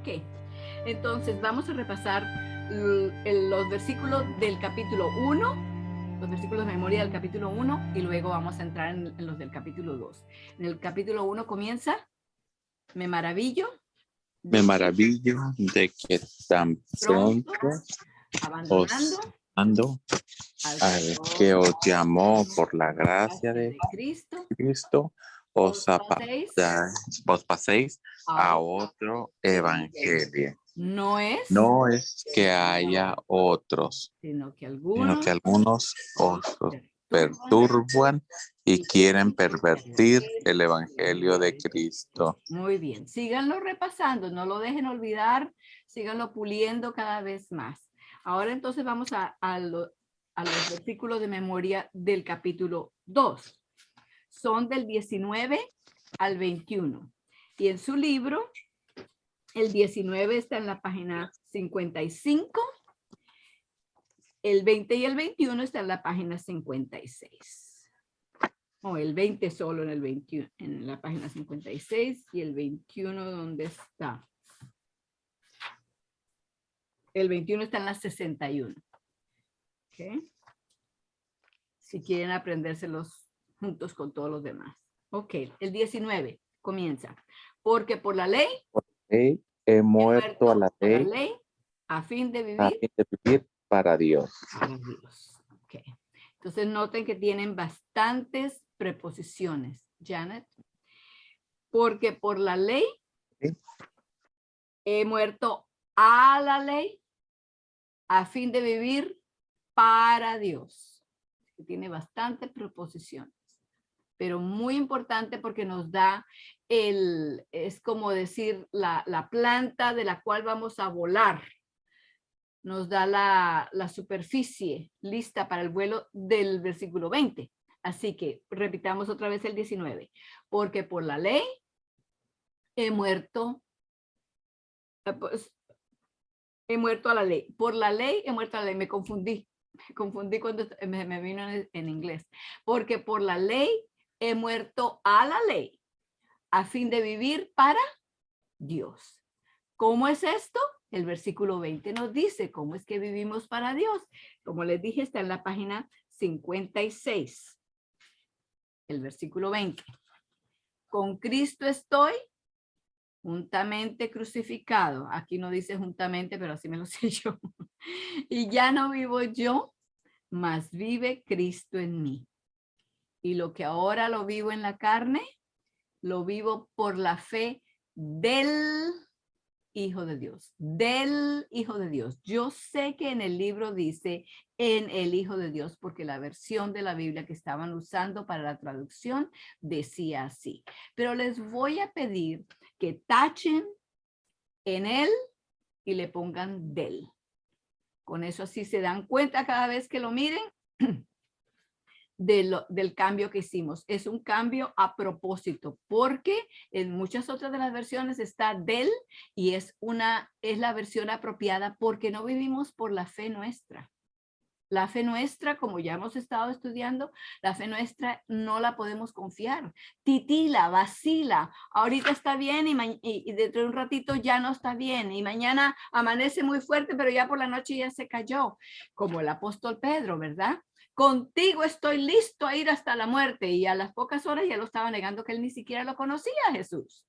Ok, entonces vamos a repasar los versículos del capítulo 1, los versículos de memoria del capítulo 1 y luego vamos a entrar en los del capítulo 2. En el capítulo 1 comienza, me maravillo Me maravillo de que tan pronto os abandonando ando al que os llamó por la gracia de Cristo, os paséis a otro evangelio. No es que haya otros, sino que sino que algunos os perturban perturban y quieren pervertir el evangelio de Cristo. Muy bien, síganlo repasando, no lo dejen olvidar, síganlo puliendo cada vez más. Ahora entonces vamos a los versículos de memoria del capítulo 2. Son del 19 al 21. Y en su libro, el 19 está en la página 55, el 20 y el 21 está en la página 56. O el 20 solo en el 21, en la página 56 y el 21 ¿dónde está? El 21 está en la 61. ¿Ok? Si quieren aprendérselos juntos con todos los demás. Ok, el 19 comienza. Porque por la ley he muerto a la ley a fin de vivir para Dios. Para Dios. Okay. Entonces noten que tienen bastantes preposiciones, Janet. Porque por la ley he muerto a la ley a fin de vivir para Dios. Tiene bastantes preposiciones, pero muy importante porque nos da es como decir la planta de la cual vamos a volar. Nos da la superficie lista para el vuelo del versículo 20. Así que repitamos otra vez el 19. Porque por la ley he muerto, pues, he muerto a la ley. Por la ley he muerto a la ley. Me confundí cuando me vino en inglés. Porque por la ley he muerto a la ley a fin de vivir para Dios. ¿Cómo es esto? El versículo 20 nos dice cómo es que vivimos para Dios. Como les dije, está en la página 56. El versículo 20. Con Cristo estoy juntamente crucificado. Aquí no dice juntamente, pero así me lo sé yo. Y ya no vivo yo, mas vive Cristo en mí. Y lo que ahora lo vivo en la carne, lo vivo por la fe del Hijo de Dios, del Hijo de Dios. Yo sé que en el libro dice en el Hijo de Dios, porque la versión de la Biblia que estaban usando para la traducción decía así. Pero les voy a pedir que tachen en él y le pongan del. Con eso así se dan cuenta cada vez que lo miren del cambio que hicimos. Es un cambio a propósito, porque en muchas otras de las versiones está del y es la versión apropiada porque no vivimos por la fe nuestra. La fe nuestra, como ya hemos estado estudiando, la fe nuestra no la podemos confiar. Titila, vacila. Ahorita está bien y dentro de un ratito ya no está bien. Y mañana amanece muy fuerte, pero ya por la noche ya se cayó. Como el apóstol Pedro, ¿verdad? Contigo estoy listo a ir hasta la muerte. Y a las pocas horas ya lo estaba negando, que él ni siquiera lo conocía a Jesús.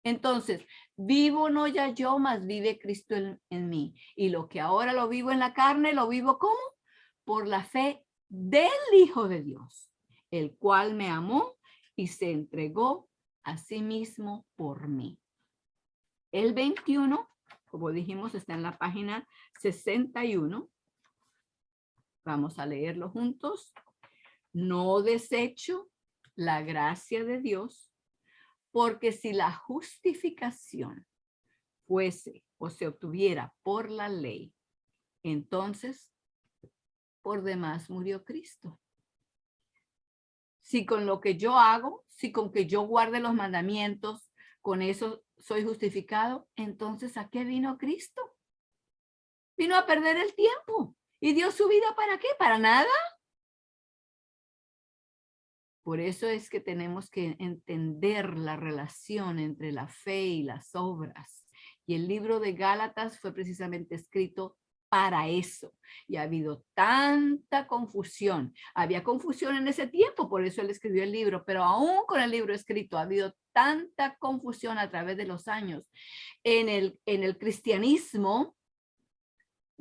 Entonces, vivo no ya yo, mas vive Cristo en mí. Y lo que ahora lo vivo en la carne, lo vivo ¿cómo? Por la fe del Hijo de Dios, el cual me amó y se entregó a sí mismo por mí. El 21, como dijimos, está en la página 61. Vamos a leerlo juntos. No desecho la gracia de Dios, porque si la justificación fuese o se obtuviera por la ley, entonces por demás murió Cristo. Si con lo que yo hago, si con que yo guarde los mandamientos, con eso soy justificado, entonces ¿a qué vino Cristo? Vino a perder el tiempo. ¿Y dio su vida para qué? ¿Para nada? Por eso es que tenemos que entender la relación entre la fe y las obras. Y el libro de Gálatas fue precisamente escrito para eso. Y ha habido tanta confusión. Había confusión en ese tiempo, por eso él escribió el libro, pero aún con el libro escrito ha habido tanta confusión a través de los años en el cristianismo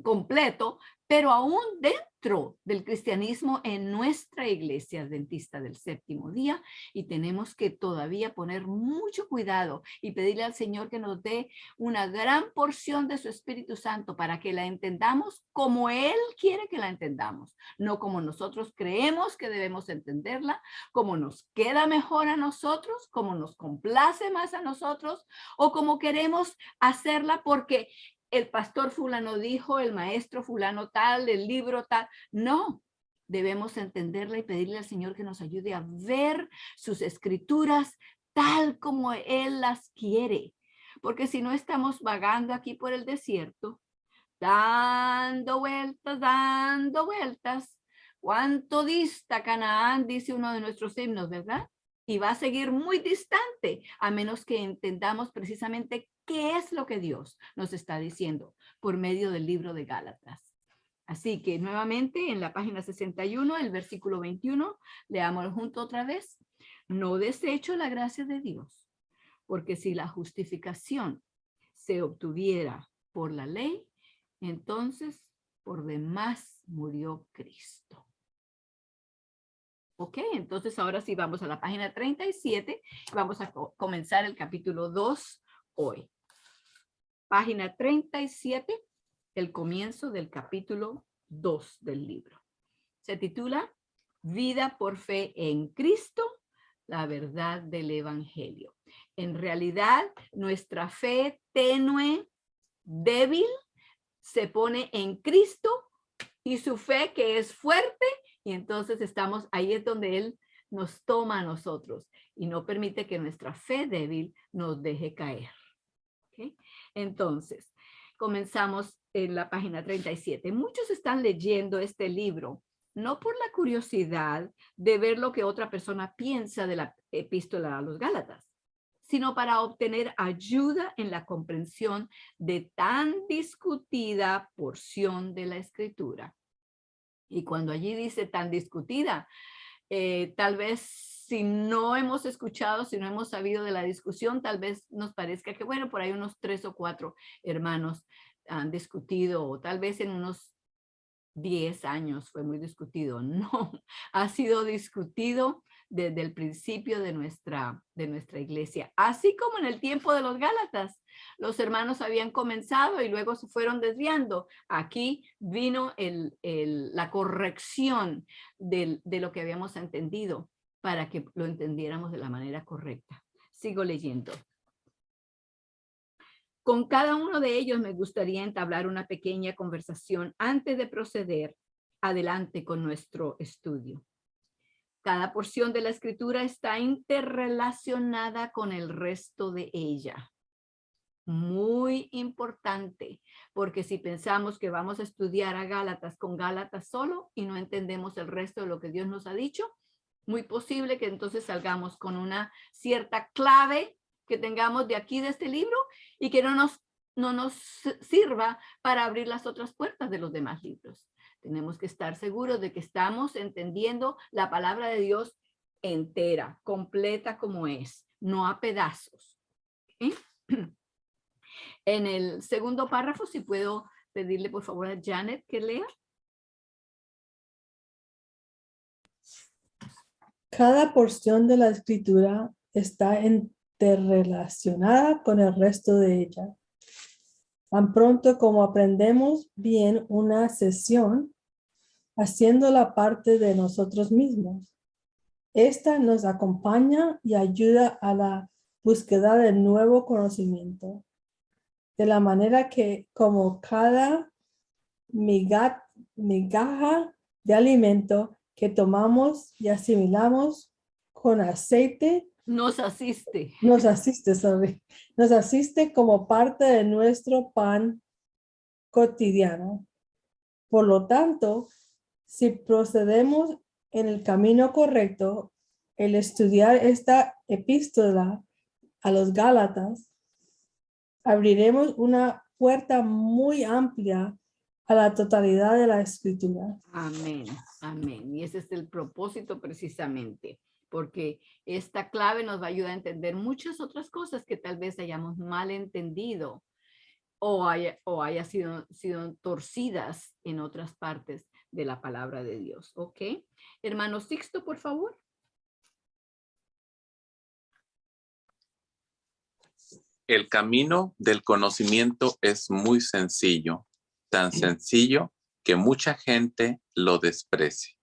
completo, pero aún dentro del cristianismo en nuestra iglesia adventista del séptimo día, y tenemos que todavía poner mucho cuidado y pedirle al Señor que nos dé una gran porción de su Espíritu Santo para que la entendamos como Él quiere que la entendamos, no como nosotros creemos que debemos entenderla, como nos queda mejor a nosotros, como nos complace más a nosotros, o como queremos hacerla porque el pastor fulano dijo, el maestro fulano tal, el libro tal. No, debemos entenderla y pedirle al Señor que nos ayude a ver sus escrituras tal como Él las quiere. Porque si no estamos vagando aquí por el desierto, dando vueltas. ¿Cuánto dista Canaán? Dice uno de nuestros himnos, ¿verdad? Y va a seguir muy distante, a menos que entendamos precisamente qué es lo que Dios nos está diciendo por medio del libro de Gálatas. Así que nuevamente en la página 61, el versículo 21, leamos junto otra vez. No desecho la gracia de Dios, porque si la justificación se obtuviera por la ley, entonces por demás murió Cristo. Ok, entonces ahora sí vamos a la página 37. Vamos a comenzar el capítulo 2 hoy. Página 37, el comienzo del capítulo 2 del libro. Se titula Vida por fe en Cristo, la verdad del Evangelio. En realidad, nuestra fe tenue, débil, se pone en Cristo y su fe que es fuerte, y entonces ahí es donde Él nos toma a nosotros y no permite que nuestra fe débil nos deje caer. ¿Okay? Entonces, comenzamos en la página 37. Muchos están leyendo este libro, no por la curiosidad de ver lo que otra persona piensa de la epístola a los Gálatas, sino para obtener ayuda en la comprensión de tan discutida porción de la Escritura. Y cuando allí dice tan discutida, tal vez si no hemos escuchado, si no hemos sabido de la discusión, tal vez nos parezca que, bueno, por ahí unos 3 o 4 hermanos han discutido, o tal vez en unos 10 años fue muy discutido. No, ha sido discutido desde el principio de nuestra iglesia. Así como en el tiempo de los Gálatas, los hermanos habían comenzado y luego se fueron desviando. Aquí vino la corrección de lo que habíamos entendido para que lo entendiéramos de la manera correcta. Sigo leyendo. Con cada uno de ellos me gustaría entablar una pequeña conversación antes de proceder adelante con nuestro estudio. Cada porción de la Escritura está interrelacionada con el resto de ella. Muy importante, porque si pensamos que vamos a estudiar a Gálatas con Gálatas solo y no entendemos el resto de lo que Dios nos ha dicho, muy posible que entonces salgamos con una cierta clave que tengamos de aquí de este libro y que no nos sirva para abrir las otras puertas de los demás libros. Tenemos que estar seguros de que estamos entendiendo la palabra de Dios entera, completa como es, no a pedazos. ¿Okay? En el segundo párrafo, si puedo pedirle por favor a Janet que lea. Cada porción de la Escritura está interrelacionada con el resto de ella. Tan pronto como aprendemos bien una sesión, haciéndola parte de nosotros mismos, esta nos acompaña y ayuda a la búsqueda de nuevo conocimiento, de la manera que como cada migaja de alimento que tomamos y asimilamos con aceite, nos asiste como parte de nuestro pan cotidiano. Por lo tanto, si procedemos en el camino correcto, el estudiar esta epístola a los Gálatas abriremos una puerta muy amplia a la totalidad de la escritura. Amén, amén. Y ese es el propósito precisamente, porque esta clave nos va a ayudar a entender muchas otras cosas que tal vez hayamos mal entendido o haya sido torcidas en otras partes de la palabra de Dios. ¿Ok? Hermano Sixto, por favor. El camino del conocimiento es muy sencillo, tan sencillo que mucha gente lo desprecia.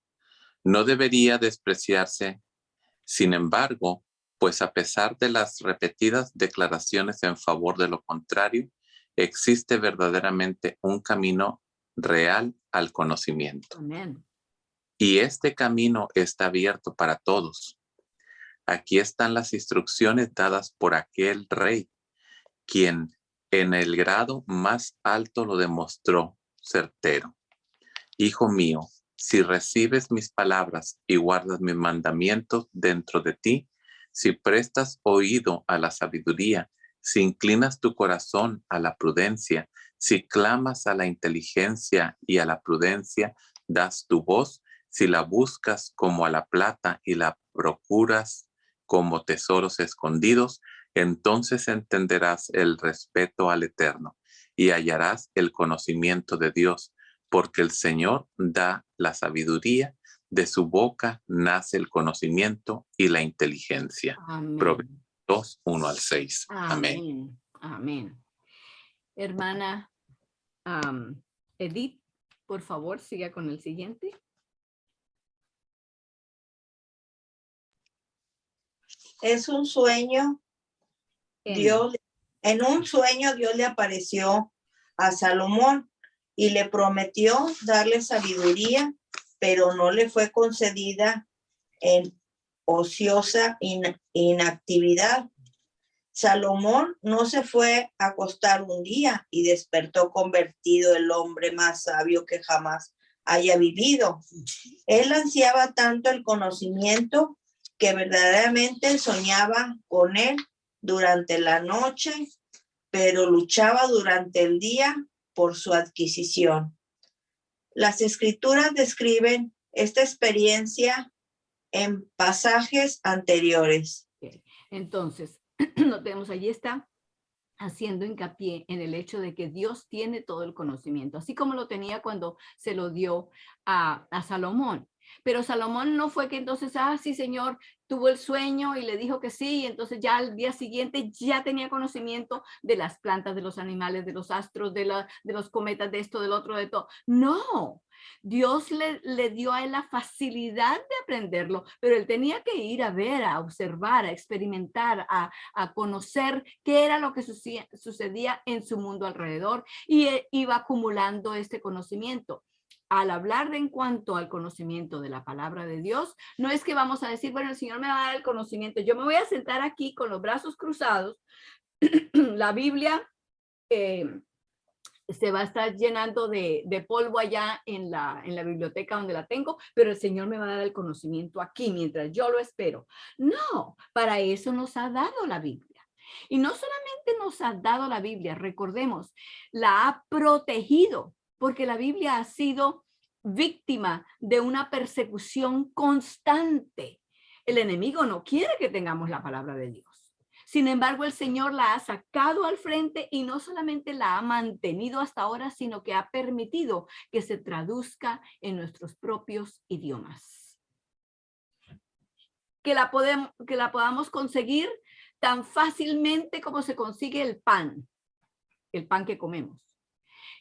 No debería despreciarse, sin embargo, pues a pesar de las repetidas declaraciones en favor de lo contrario, existe verdaderamente un camino real al conocimiento. Amén. Y este camino está abierto para todos. Aquí están las instrucciones dadas por aquel rey, quien en el grado más alto lo demostró certero. Hijo mío, si recibes mis palabras y guardas mis mandamientos dentro de ti, si prestas oído a la sabiduría, si inclinas tu corazón a la prudencia, si clamas a la inteligencia y a la prudencia, das tu voz, si la buscas como a la plata y la procuras como tesoros escondidos, entonces entenderás el respeto al Eterno y hallarás el conocimiento de Dios, porque el Señor da la sabiduría, de su boca nace el conocimiento y la inteligencia. Amén. Proverbios 2, 1 al 6. Amén. Amén. Amén. Hermana Edith, por favor, siga con el siguiente. Es un sueño. En un sueño Dios le apareció a Salomón y le prometió darle sabiduría, pero no le fue concedida en ociosa inactividad. Salomón no se fue a acostar un día y despertó convertido el hombre más sabio que jamás haya vivido. Él ansiaba tanto el conocimiento que verdaderamente soñaba con él durante la noche, pero luchaba durante el día por su adquisición. Las escrituras describen esta experiencia en pasajes anteriores. Entonces, notemos, allí está haciendo hincapié en el hecho de que Dios tiene todo el conocimiento, así como lo tenía cuando se lo dio a Salomón. Pero Salomón no fue que entonces, sí, Señor, tuvo el sueño y le dijo que sí, y entonces ya al día siguiente ya tenía conocimiento de las plantas, de los animales, de los astros, de los cometas, de esto, del otro, de todo. No, Dios le dio a él la facilidad de aprenderlo, pero él tenía que ir a ver, a observar, a experimentar, a conocer qué era lo que sucedía en su mundo alrededor, y iba acumulando este conocimiento. Al hablar en cuanto al conocimiento de la palabra de Dios, no es que vamos a decir, bueno, el Señor me va a dar el conocimiento, yo me voy a sentar aquí con los brazos cruzados, la Biblia se va a estar llenando de polvo allá en la biblioteca donde la tengo, pero el Señor me va a dar el conocimiento aquí mientras yo lo espero. No, para eso nos ha dado la Biblia. Y no solamente nos ha dado la Biblia, recordemos, la ha protegido, porque la Biblia ha sido víctima de una persecución constante. El enemigo no quiere que tengamos la palabra de Dios. Sin embargo, el Señor la ha sacado al frente y no solamente la ha mantenido hasta ahora, sino que ha permitido que se traduzca en nuestros propios idiomas. Que la podamos conseguir tan fácilmente como se consigue el pan que comemos.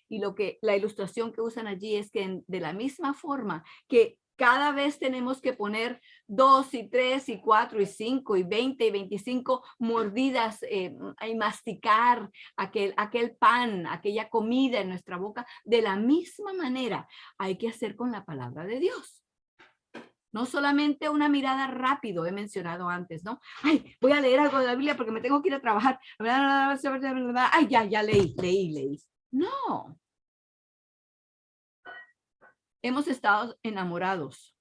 Y la ilustración que usan allí es que de la misma forma que cada vez tenemos que poner 2 y 3 y 4 y 5 y 20 y 25 mordidas y masticar aquel pan, aquella comida en nuestra boca. De la misma manera hay que hacer con la palabra de Dios. No solamente una mirada rápido, he mencionado antes, ¿no? Ay, voy a leer algo de la Biblia porque me tengo que ir a trabajar. Ay, ya leí. No. Hemos estado enamorados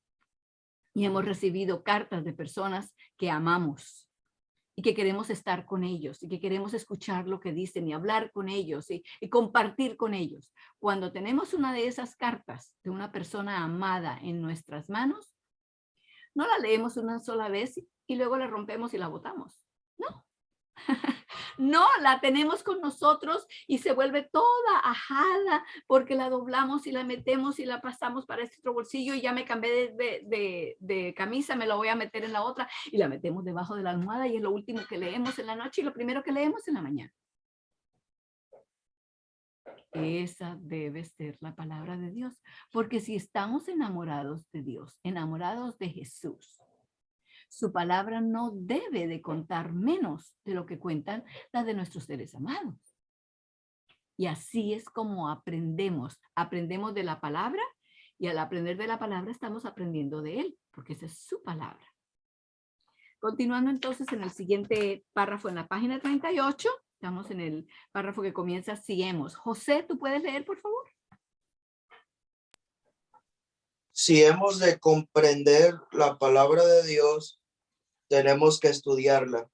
y hemos recibido cartas de personas que amamos. y que queremos estar con ellos y que queremos escuchar lo que dicen y hablar con ellos y compartir con ellos. Cuando tenemos una de esas cartas de una persona amada en nuestras manos, no la leemos una sola vez y luego la rompemos y la botamos. No. No, la tenemos con nosotros y se vuelve toda ajada porque la doblamos y la metemos y la pasamos para este otro bolsillo y ya me cambié de camisa, me la voy a meter en la otra y la metemos debajo de la almohada y es lo último que leemos en la noche y lo primero que leemos en la mañana. Esa debe ser la palabra de Dios, porque si estamos enamorados de Dios, enamorados de Jesús, su palabra no debe de contar menos de lo que cuentan las de nuestros seres amados. Y así es como aprendemos. Aprendemos de la palabra y al aprender de la palabra estamos aprendiendo de él, porque esa es su palabra. Continuando entonces en el siguiente párrafo en la página 38, estamos en el párrafo que comienza, sigamos. José, ¿tú puedes leer, por favor? Si hemos de comprender la palabra de Dios, tenemos que estudiarla.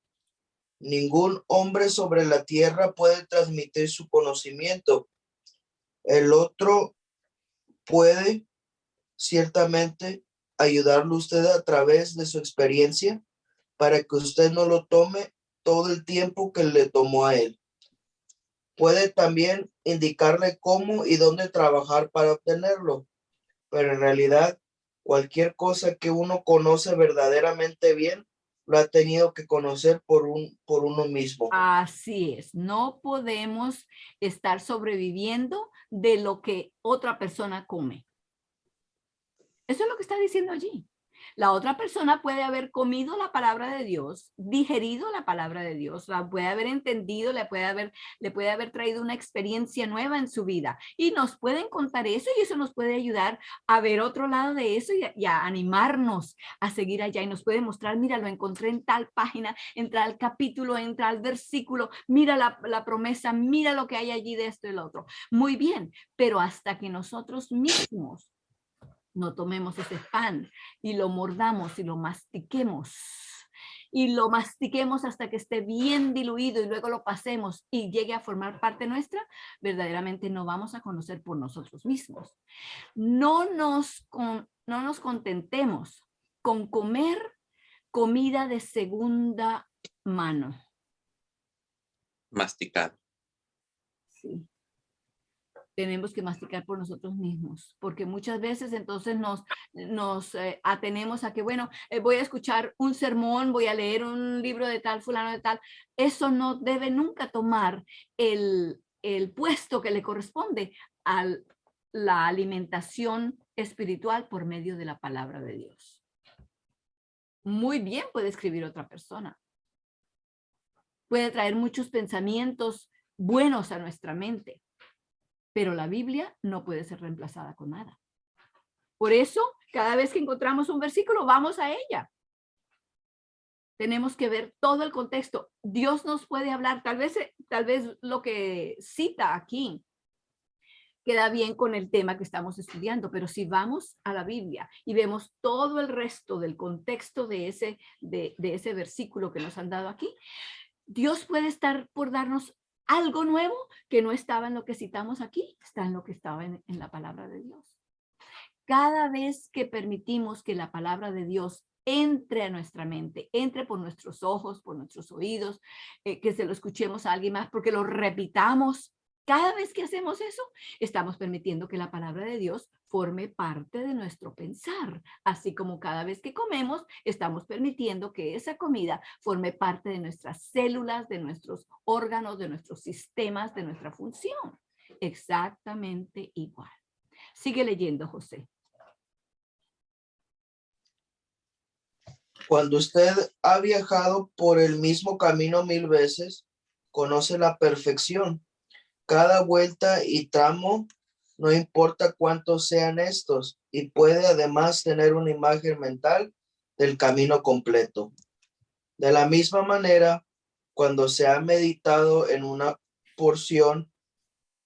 Ningún hombre sobre la tierra puede transmitir su conocimiento. El otro puede ciertamente ayudarle a usted a través de su experiencia para que usted no lo tome todo el tiempo que le tomó a él. Puede también indicarle cómo y dónde trabajar para obtenerlo, pero en realidad cualquier cosa que uno conoce verdaderamente bien lo ha tenido que conocer por uno mismo. Así es, no podemos estar sobreviviendo de lo que otra persona come. Eso es lo que está diciendo allí. La otra persona puede haber comido la palabra de Dios, digerido la palabra de Dios, la puede haber entendido, le puede haber traído una experiencia nueva en su vida y nos pueden contar eso y eso nos puede ayudar a ver otro lado de eso y a animarnos a seguir allá y nos puede mostrar, mira, lo encontré en tal página, en tal capítulo, en tal versículo, mira la promesa, mira lo que hay allí de esto y lo otro. Muy bien, pero hasta que nosotros mismos no tomemos ese pan y lo mordamos y lo mastiquemos hasta que esté bien diluido y luego lo pasemos y llegue a formar parte nuestra, verdaderamente no vamos a conocer por nosotros mismos. No nos contentemos con comer comida de segunda mano. Masticado. Sí. Tenemos que masticar por nosotros mismos, porque muchas veces entonces nos atenemos a que, bueno, voy a escuchar un sermón, voy a leer un libro de tal, fulano de tal. Eso no debe nunca tomar el puesto que le corresponde a la alimentación espiritual por medio de la palabra de Dios. Muy bien puede escribir otra persona. Puede traer muchos pensamientos buenos a nuestra mente. Pero la Biblia no puede ser reemplazada con nada. Por eso, cada vez que encontramos un versículo, vamos a ella. Tenemos que ver todo el contexto. Dios nos puede hablar, tal vez lo que cita aquí queda bien con el tema que estamos estudiando, pero si vamos a la Biblia y vemos todo el resto del contexto de ese versículo que nos han dado aquí, Dios puede estar por darnos algo nuevo que no estaba en lo que citamos aquí, está en lo que estaba en la palabra de Dios. Cada vez que permitimos que la palabra de Dios entre a nuestra mente, entre por nuestros ojos, por nuestros oídos, que se lo escuchemos a alguien más, porque lo repitamos, cada vez que hacemos eso, estamos permitiendo que la palabra de Dios forme parte de nuestro pensar, así como cada vez que comemos, estamos permitiendo que esa comida forme parte de nuestras células, de nuestros órganos, de nuestros sistemas, de nuestra función. Exactamente igual. Sigue leyendo, José. Cuando usted ha viajado por el mismo camino 1000 veces, conoce la perfección. Cada vuelta y tramo, no importa cuántos sean estos, y puede además tener una imagen mental del camino completo. De la misma manera, cuando se ha meditado en una porción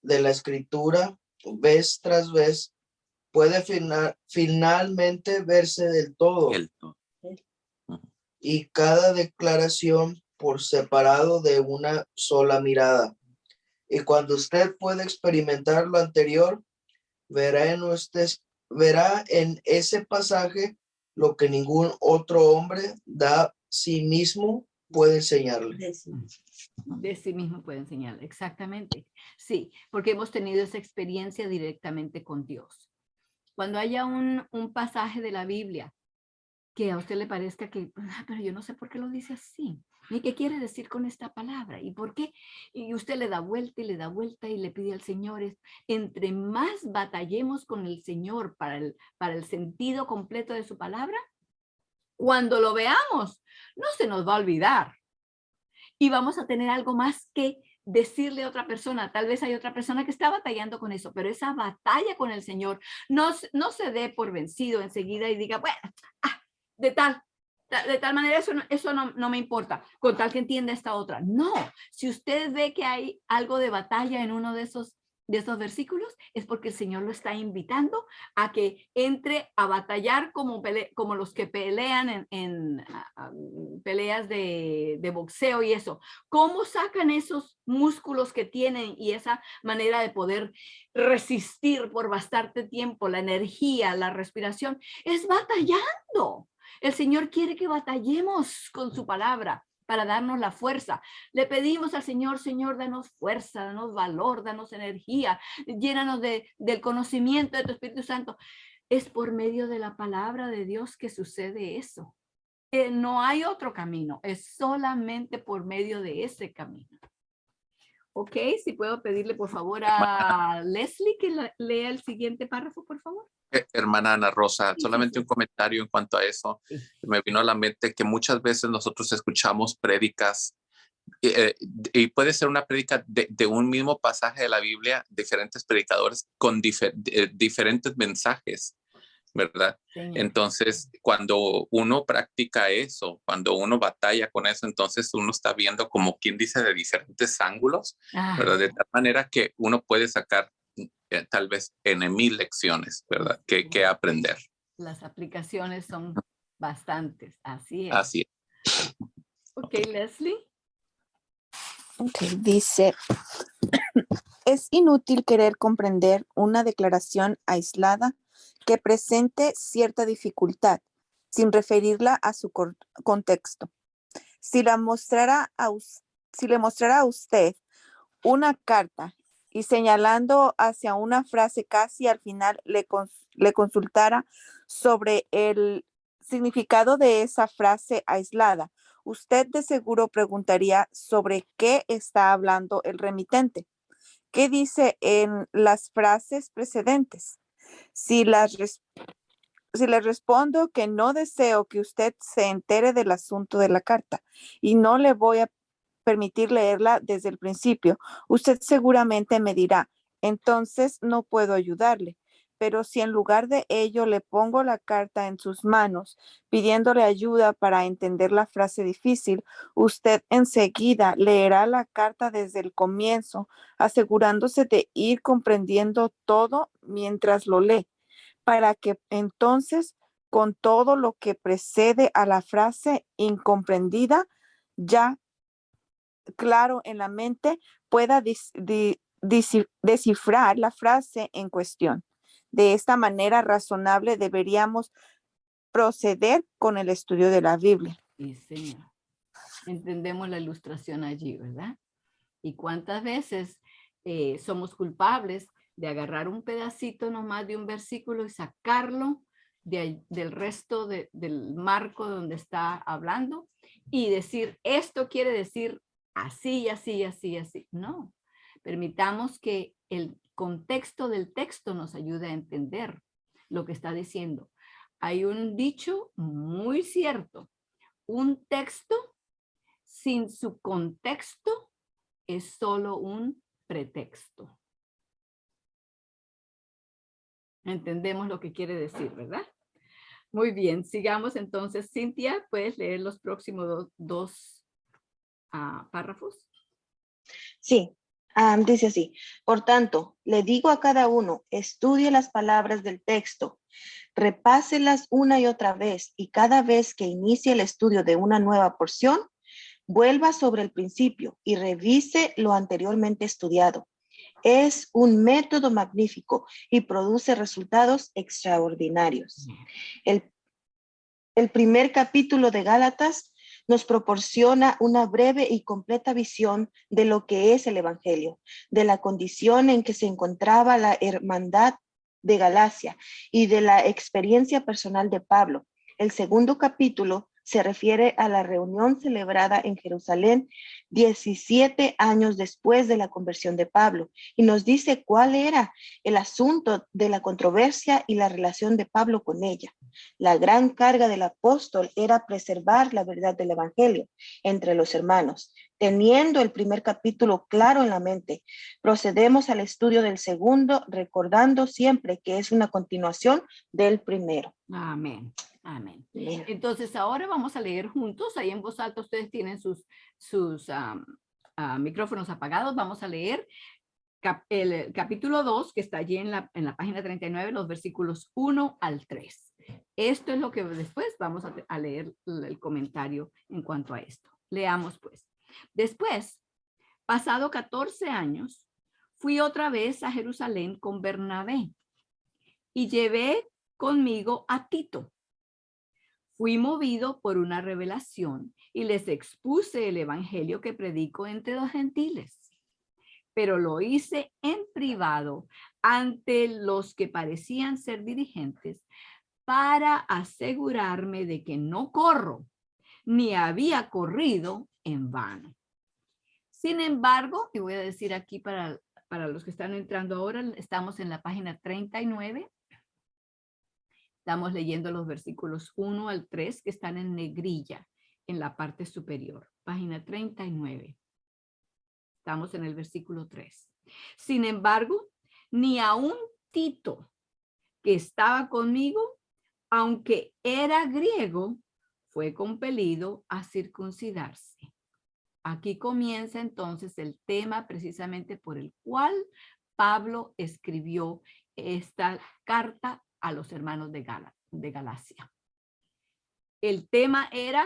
de la escritura, vez tras vez, puede finalmente verse del todo. Y cada declaración por separado de una sola mirada. Y cuando usted puede experimentar lo anterior, verá en ese pasaje lo que ningún otro hombre da sí mismo puede enseñarle. De sí mismo puede enseñar, exactamente. Sí, porque hemos tenido esa experiencia directamente con Dios. Cuando haya un pasaje de la Biblia que a usted le parezca que, pero yo no sé por qué lo dice así, ni qué quiere decir con esta palabra, y por qué, y usted le da vuelta y le da vuelta y le pide al Señor, entre más batallemos con el Señor para el sentido completo de su palabra, cuando lo veamos, no se nos va a olvidar. Y vamos a tener algo más que decirle a otra persona. Tal vez hay otra persona que está batallando con eso, pero esa batalla con el Señor no se dé por vencido enseguida y diga, bueno, de tal manera eso no me importa, con tal que entienda esta otra. No, si usted ve que hay algo de batalla en uno de esos versículos, es porque el Señor lo está invitando a que entre a batallar como los que pelean en peleas de boxeo y eso. ¿Cómo sacan esos músculos que tienen y esa manera de poder resistir por bastante tiempo, la energía, la respiración? Es batallando. El Señor quiere que batallemos con su palabra para darnos la fuerza. Le pedimos al Señor, Señor, danos fuerza, danos valor, danos energía, llénanos del conocimiento de tu Espíritu Santo. Es por medio de la palabra de Dios que sucede eso. No hay otro camino, es solamente por medio de ese camino. Ok, si puedo pedirle por favor a Leslie que lea el siguiente párrafo, por favor. Hermana Ana Rosa, Sí, solamente un comentario en cuanto a eso. Sí. Me vino a la mente que muchas veces nosotros escuchamos prédicas y puede ser una prédica de un mismo pasaje de la Biblia, diferentes predicadores con diferentes mensajes, ¿verdad? Señor. Entonces, cuando uno practica eso, cuando uno batalla con eso, entonces uno está viendo como quien dice de diferentes ángulos, ¿verdad? De tal manera que uno puede sacar tal vez en 1000 lecciones, ¿verdad? Que aprender. Las aplicaciones son bastantes, así es. Así es. Ok, Leslie. Ok, dice, es inútil querer comprender una declaración aislada que presente cierta dificultad sin referirla a su contexto. Si le mostrara a usted una carta y señalando hacia una frase casi al final le consultara sobre el significado de esa frase aislada, usted de seguro preguntaría sobre qué está hablando el remitente. ¿Qué dice en las frases precedentes? Si le respondo que no deseo que usted se entere del asunto de la carta y no le voy a permitir leerla desde el principio, usted seguramente me dirá, entonces no puedo ayudarle. Pero si en lugar de ello le pongo la carta en sus manos, pidiéndole ayuda para entender la frase difícil, usted enseguida leerá la carta desde el comienzo, asegurándose de ir comprendiendo todo mientras lo lee, para que entonces, con todo lo que precede a la frase incomprendida, ya claro en la mente, pueda descifrar la frase en cuestión. De esta manera razonable deberíamos proceder con el estudio de la Biblia. Sí, señor. Entendemos la ilustración allí, ¿verdad? Y cuántas veces somos culpables de agarrar un pedacito nomás de un versículo y sacarlo del resto del marco donde está hablando y decir, esto quiere decir así, así, así, así. No, permitamos que el contexto del texto nos ayude a entender lo que está diciendo. Hay un dicho muy cierto, un texto sin su contexto es solo un pretexto. Entendemos lo que quiere decir, ¿verdad? Muy bien, sigamos entonces. Cintia, ¿puedes leer los próximos dos párrafos? Sí, dice así. Por tanto, le digo a cada uno, estudie las palabras del texto, repáselas una y otra vez, y cada vez que inicie el estudio de una nueva porción, Vuelva sobre el principio y revise lo anteriormente estudiado. Es un método magnífico y produce resultados extraordinarios. El primer capítulo de Gálatas nos proporciona una breve y completa visión de lo que es el Evangelio, de la condición en que se encontraba la hermandad de Galacia y de la experiencia personal de Pablo. El segundo capítulo se refiere a la reunión celebrada en Jerusalén 17 años después de la conversión de Pablo y nos dice cuál era el asunto de la controversia y la relación de Pablo con ella. La gran carga del apóstol era preservar la verdad del evangelio entre los hermanos. Teniendo el primer capítulo claro en la mente, procedemos al estudio del segundo, recordando siempre que es una continuación del primero. Amén. Amén. Amén. Entonces ahora vamos a leer juntos. Ahí en voz alta ustedes tienen sus micrófonos apagados. Vamos a leer el capítulo 2 que está allí en la página 39, los versículos 1 al 3. Esto es lo que después vamos a leer el comentario en cuanto a esto. Leamos pues. Después, pasado 14 años, fui otra vez a Jerusalén con Bernabé y llevé conmigo a Tito. Fui movido por una revelación y les expuse el evangelio que predico entre los gentiles. Pero lo hice en privado ante los que parecían ser dirigentes para asegurarme de que no corro ni había corrido en vano. Sin embargo, y voy a decir aquí para los que están entrando ahora, estamos en la página 39. Estamos leyendo los versículos 1 al 3 que están en negrilla en la parte superior. Página 39. Estamos en el versículo 3. Sin embargo, ni aun Tito, que estaba conmigo, aunque era griego, fue compelido a circuncidarse. Aquí comienza entonces el tema precisamente por el cual Pablo escribió esta carta a los hermanos de Galacia. El tema era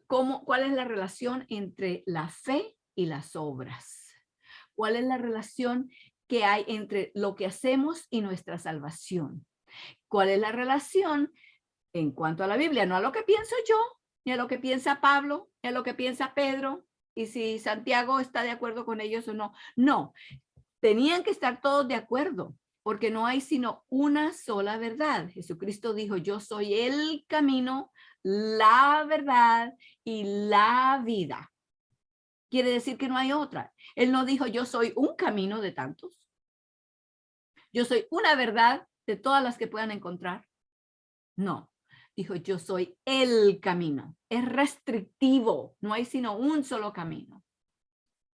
cuál es la relación entre la fe y las obras. ¿Cuál es la relación que hay entre lo que hacemos y nuestra salvación? ¿Cuál es la relación en cuanto a la Biblia? No a lo que pienso yo, ni a lo que piensa Pablo, ni a lo que piensa Pedro, y si Santiago está de acuerdo con ellos o no. No, tenían que estar todos de acuerdo, porque no hay sino una sola verdad. Jesucristo dijo, yo soy el camino, la verdad y la vida. Quiere decir que no hay otra. Él no dijo, yo soy un camino de tantos. Yo soy una verdad de todas las que puedan encontrar. No, dijo, yo soy el camino. Es restrictivo, no hay sino un solo camino.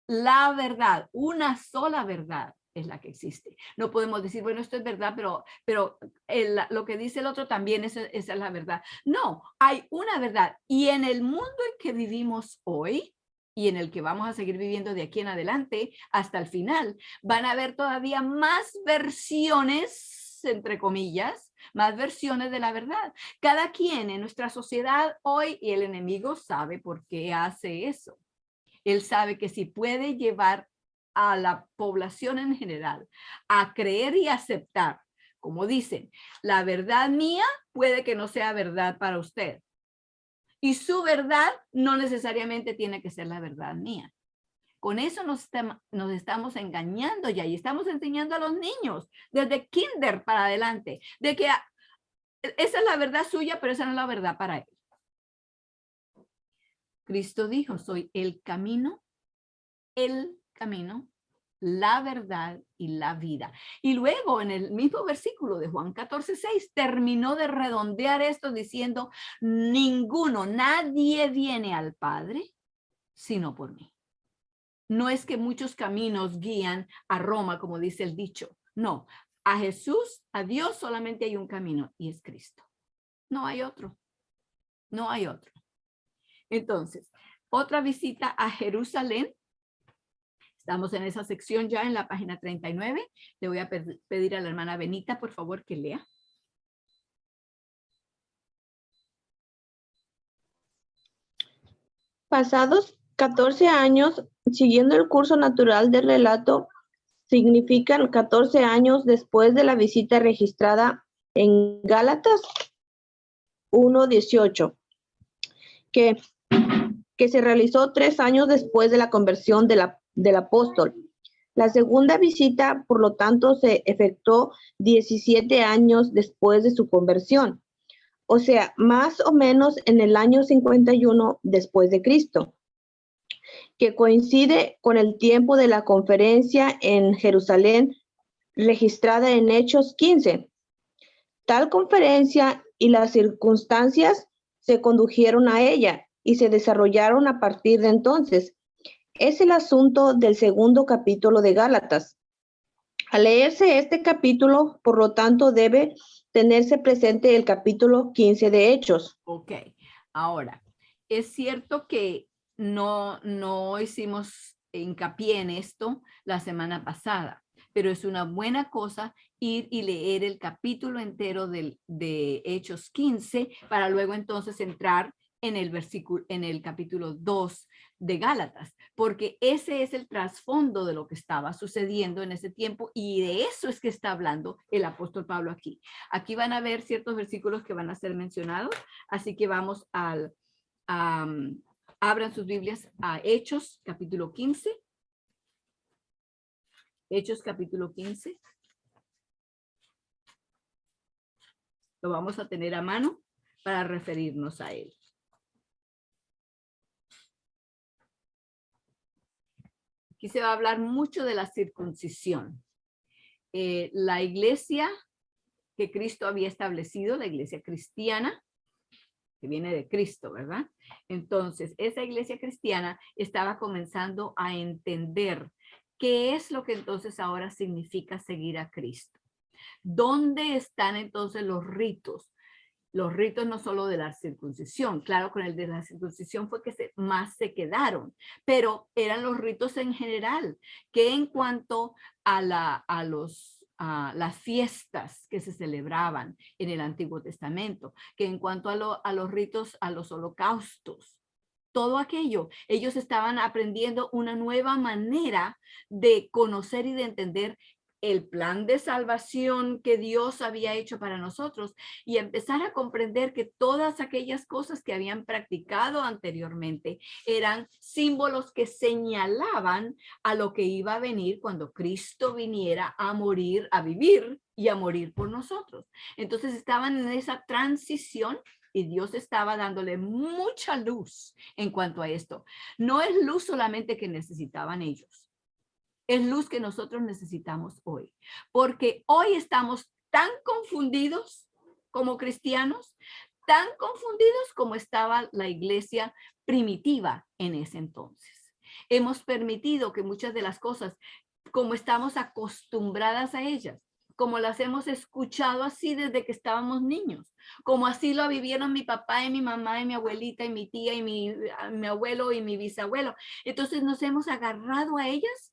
La verdad, una sola verdad es la que existe. No podemos decir, bueno, esto es verdad, pero lo que dice el otro también, esa es la verdad. No, hay una verdad. Y en el mundo en que vivimos hoy, y en el que vamos a seguir viviendo de aquí en adelante hasta el final, van a haber todavía más versiones, entre comillas, más versiones de la verdad. Cada quien en nuestra sociedad hoy, y el enemigo sabe por qué hace eso. Él sabe que si puede llevar a la población en general a creer y aceptar, como dicen, la verdad mía puede que no sea verdad para usted. Y su verdad no necesariamente tiene que ser la verdad mía. Con eso nos estamos engañando ya y estamos enseñando a los niños desde kinder para adelante de que esa es la verdad suya, pero esa no es la verdad para él. Cristo dijo, soy el camino, la verdad y la vida. Y luego en el mismo versículo de Juan 14:6 terminó de redondear esto diciendo, nadie viene al Padre sino por mí. No es que muchos caminos guían a Roma, como dice el dicho. No, a Jesús, a Dios solamente hay un camino y es Cristo. No hay otro. No hay otro. Entonces, otra visita a Jerusalén. Estamos en esa sección ya en la página 39. Le voy a pedir a la hermana Benita, por favor, que lea. Pasados 14 años, siguiendo el curso natural del relato, significan 14 años después de la visita registrada en Gálatas 1:18, que se realizó 3 años después de la conversión del apóstol. La segunda visita, por lo tanto, se efectuó 17 años después de su conversión, o sea, más o menos en el año 51 después de Cristo, que coincide con el tiempo de la conferencia en Jerusalén registrada en Hechos 15. Tal conferencia y las circunstancias se condujeron a ella y se desarrollaron a partir de entonces. Es el asunto del segundo capítulo de Gálatas. Al leerse este capítulo, por lo tanto, debe tenerse presente el capítulo 15 de Hechos. Ok, ahora, es cierto que no hicimos hincapié en esto la semana pasada, pero es una buena cosa ir y leer el capítulo entero de Hechos 15 para luego entonces entrar en el capítulo 2 de Gálatas, porque ese es el trasfondo de lo que estaba sucediendo en ese tiempo y de eso es que está hablando el apóstol Pablo aquí. Aquí van a ver ciertos versículos que van a ser mencionados, así que vamos abran sus Biblias a Hechos capítulo 15. Hechos capítulo 15. Lo vamos a tener a mano para referirnos a él. Aquí se va a hablar mucho de la circuncisión. La iglesia que Cristo había establecido, la iglesia cristiana, que viene de Cristo, ¿verdad? Entonces, esa iglesia cristiana estaba comenzando a entender qué es lo que entonces ahora significa seguir a Cristo. ¿Dónde están entonces los ritos? Los ritos no solo de la circuncisión, claro, con el de la circuncisión fue que más se quedaron, pero eran los ritos en general, que en cuanto a las fiestas que se celebraban en el Antiguo Testamento, que en cuanto a los ritos, a los holocaustos, todo aquello, ellos estaban aprendiendo una nueva manera de conocer y de entender el plan de salvación que Dios había hecho para nosotros y empezar a comprender que todas aquellas cosas que habían practicado anteriormente eran símbolos que señalaban a lo que iba a venir cuando Cristo viniera a morir, a vivir y a morir por nosotros. Entonces estaban en esa transición y Dios estaba dándole mucha luz en cuanto a esto. No es luz solamente que necesitaban ellos. Es luz que nosotros necesitamos hoy, porque hoy estamos tan confundidos como cristianos, tan confundidos como estaba la iglesia primitiva en ese entonces. Hemos permitido que muchas de las cosas, como estamos acostumbradas a ellas, como las hemos escuchado así desde que estábamos niños, como así lo vivieron mi papá y mi mamá y mi abuelita y mi tía y mi abuelo y mi bisabuelo. Entonces nos hemos agarrado a ellas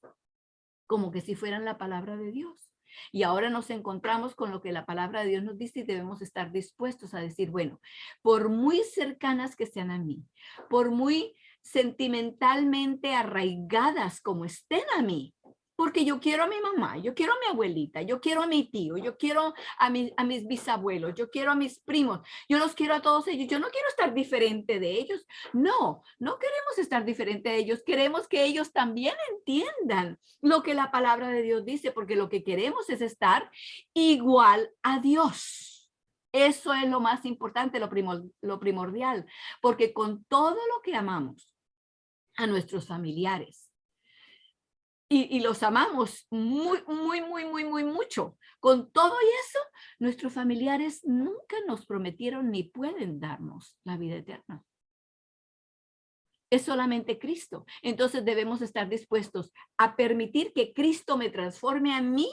como que si fueran la palabra de Dios. Y ahora nos encontramos con lo que la palabra de Dios nos dice y debemos estar dispuestos a decir, bueno, por muy cercanas que sean a mí, por muy sentimentalmente arraigadas como estén a mí, porque yo quiero a mi mamá, yo quiero a mi abuelita, yo quiero a mi tío, yo quiero a mis bisabuelos, yo quiero a mis primos, yo los quiero a todos ellos, yo no quiero estar diferente de ellos. No queremos estar diferente de ellos, queremos que ellos también entiendan lo que la palabra de Dios dice, porque lo que queremos es estar igual a Dios. Eso es lo más importante, lo primordial, porque con todo lo que amamos a nuestros familiares, y los amamos muy mucho. Con todo eso, nuestros familiares nunca nos prometieron ni pueden darnos la vida eterna. Es solamente Cristo. Entonces debemos estar dispuestos a permitir que Cristo me transforme a mí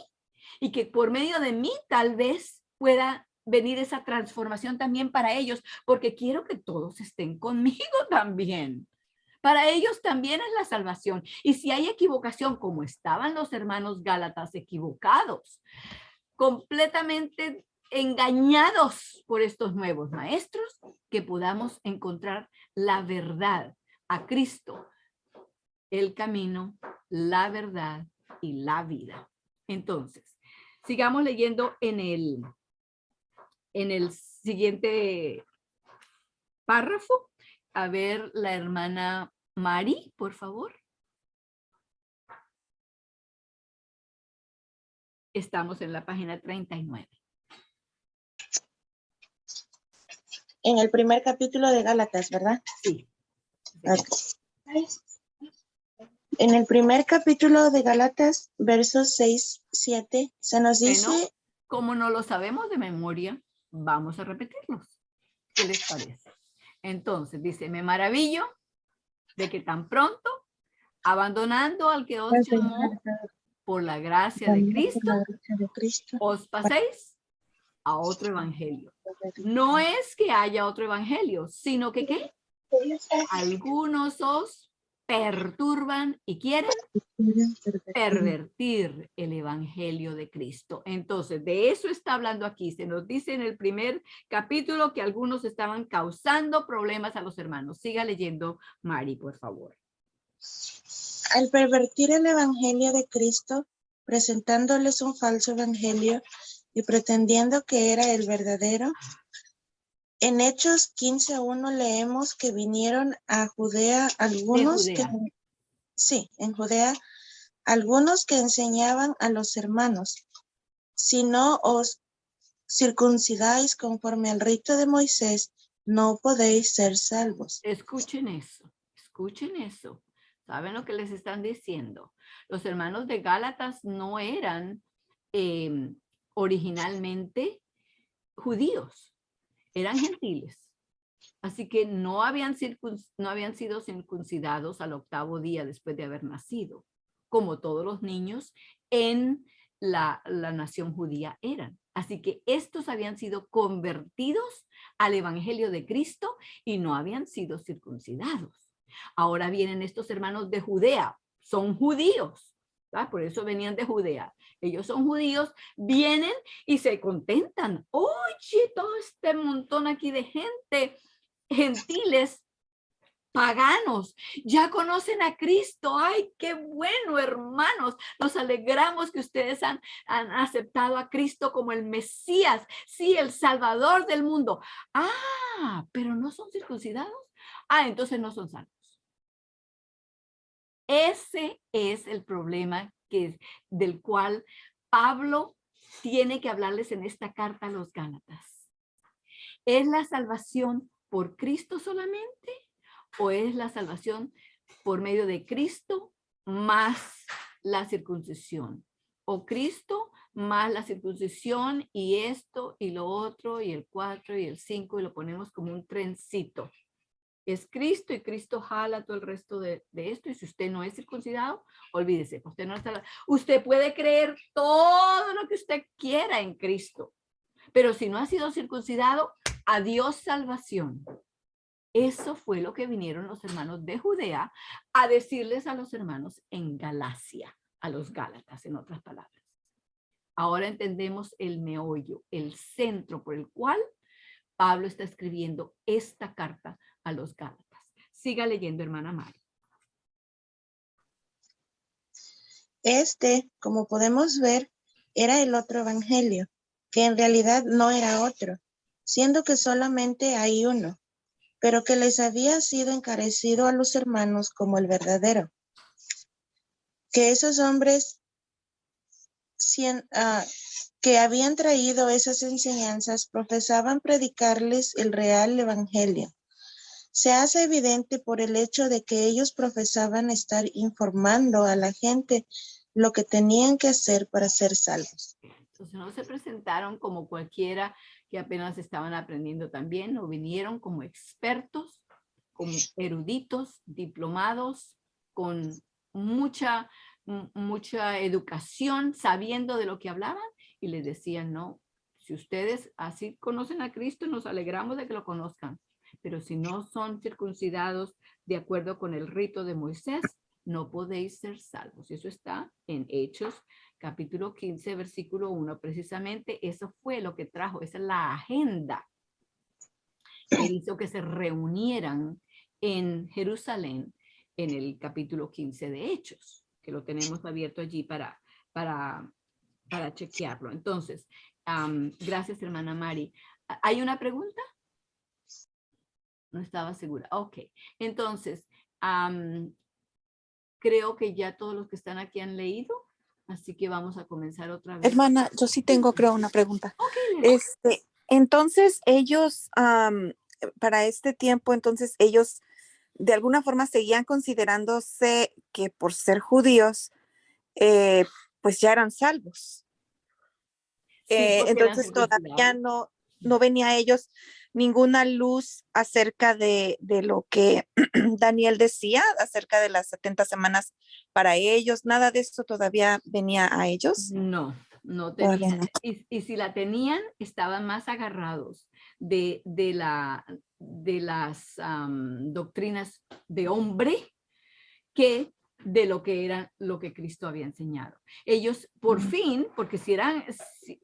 y que por medio de mí tal vez pueda venir esa transformación también para ellos, porque quiero que todos estén conmigo también. Para ellos también es la salvación. Y si hay equivocación, como estaban los hermanos Gálatas equivocados, completamente engañados por estos nuevos maestros, que podamos encontrar la verdad, a Cristo, el camino, la verdad y la vida. Entonces, sigamos leyendo en el siguiente párrafo. A ver, la hermana Mari, por favor. Estamos en la página 39. En el primer capítulo de Gálatas, ¿verdad? Sí. Ok. En el primer capítulo de Gálatas, versos 6, 7, se nos dice... Bueno, como no lo sabemos de memoria, vamos a repetirlos. ¿Qué les parece? Entonces, dice, me maravillo de que tan pronto, abandonando al que os llamó por la gracia de Cristo, os paséis a otro evangelio. No es que haya otro evangelio, sino que ¿qué? Algunos os perturban y quieren pervertir el evangelio de Cristo. Entonces, de eso está hablando aquí. Se nos dice en el primer capítulo que algunos estaban causando problemas a los hermanos. Siga leyendo, Mari, por favor. Al pervertir el evangelio de Cristo, presentándoles un falso evangelio y pretendiendo que era el verdadero, en Hechos 15:1 leemos que vinieron a Judea algunos De Judea. en Judea, algunos que enseñaban a los hermanos, si no os circuncidáis conforme al rito de Moisés, no podéis ser salvos. Escuchen eso, escuchen eso. ¿Saben lo que les están diciendo? Los hermanos de Gálatas no eran originalmente judíos, eran gentiles. Así que no habían sido circuncidados al 8º día después de haber nacido, como todos los niños en la nación judía eran. Así que estos habían sido convertidos al evangelio de Cristo y no habían sido circuncidados. Ahora vienen estos hermanos de Judea, son judíos, ¿verdad? Por eso venían de Judea. Ellos son judíos, vienen y se contentan. Oye, todo este montón aquí de gente, gentiles, paganos, ya conocen a Cristo. Ay, qué bueno, hermanos. Nos alegramos que ustedes han aceptado a Cristo como el Mesías, sí, el Salvador del mundo. Ah, pero no son circuncidados. Ah, entonces no son salvos. Ese es el problema del cual Pablo tiene que hablarles en esta carta a los Gálatas. ¿Es la salvación por Cristo solamente o es la salvación por medio de Cristo más la circuncisión? O Cristo más la circuncisión y esto y lo otro y el 4 y el 5 y lo ponemos como un trencito. Es Cristo y Cristo jala todo el resto de esto, y si usted no es circuncidado, olvídese, usted no está. Usted puede creer todo lo que usted quiera en Cristo, pero si no ha sido circuncidado, adiós salvación. Eso fue lo que vinieron los hermanos de Judea a decirles a los hermanos en Galacia, a los Gálatas, en otras palabras. Ahora entendemos el meollo, el centro por el cual Pablo está escribiendo esta carta a los Gálatas. Siga leyendo, hermana Mari. Este, como podemos ver, era el otro evangelio, que en realidad no era otro, siendo que solamente hay uno, pero que les había sido encarecido a los hermanos como el verdadero. Que esos hombres que habían traído esas enseñanzas profesaban predicarles el real evangelio. Se hace evidente por el hecho de que ellos profesaban estar informando a la gente lo que tenían que hacer para ser salvos. Entonces no se presentaron como cualquiera que apenas estaban aprendiendo también, o vinieron como expertos, como eruditos, diplomados, con mucha educación, sabiendo de lo que hablaban, y les decían, no, si ustedes así conocen a Cristo, nos alegramos de que lo conozcan, pero si no son circuncidados de acuerdo con el rito de Moisés, no podéis ser salvos. Eso está en Hechos, capítulo 15, versículo 1. Precisamente eso fue lo que trajo, esa es la agenda que hizo que se reunieran en Jerusalén en el capítulo 15 de Hechos, que lo tenemos abierto allí para chequearlo. Entonces, gracias, hermana Mari. ¿Hay una pregunta? No estaba segura. Ok. Entonces, creo que ya todos los que están aquí han leído, así que vamos a comenzar otra vez. Hermana, yo sí tengo, creo, una pregunta. Okay. Entonces, ellos, para este tiempo, entonces, ellos de alguna forma seguían considerándose que por ser judíos, pues ya eran salvos. Sí, porque eran Entonces, todavía no venía a ellos ninguna luz acerca de lo que Daniel decía, acerca de las 70 semanas para ellos. Nada de eso todavía venía a ellos. No Todavía tenían. no. Y si la tenían, estaban más agarrados de las doctrinas de hombre que de lo que era lo que Cristo había enseñado. Ellos por fin, porque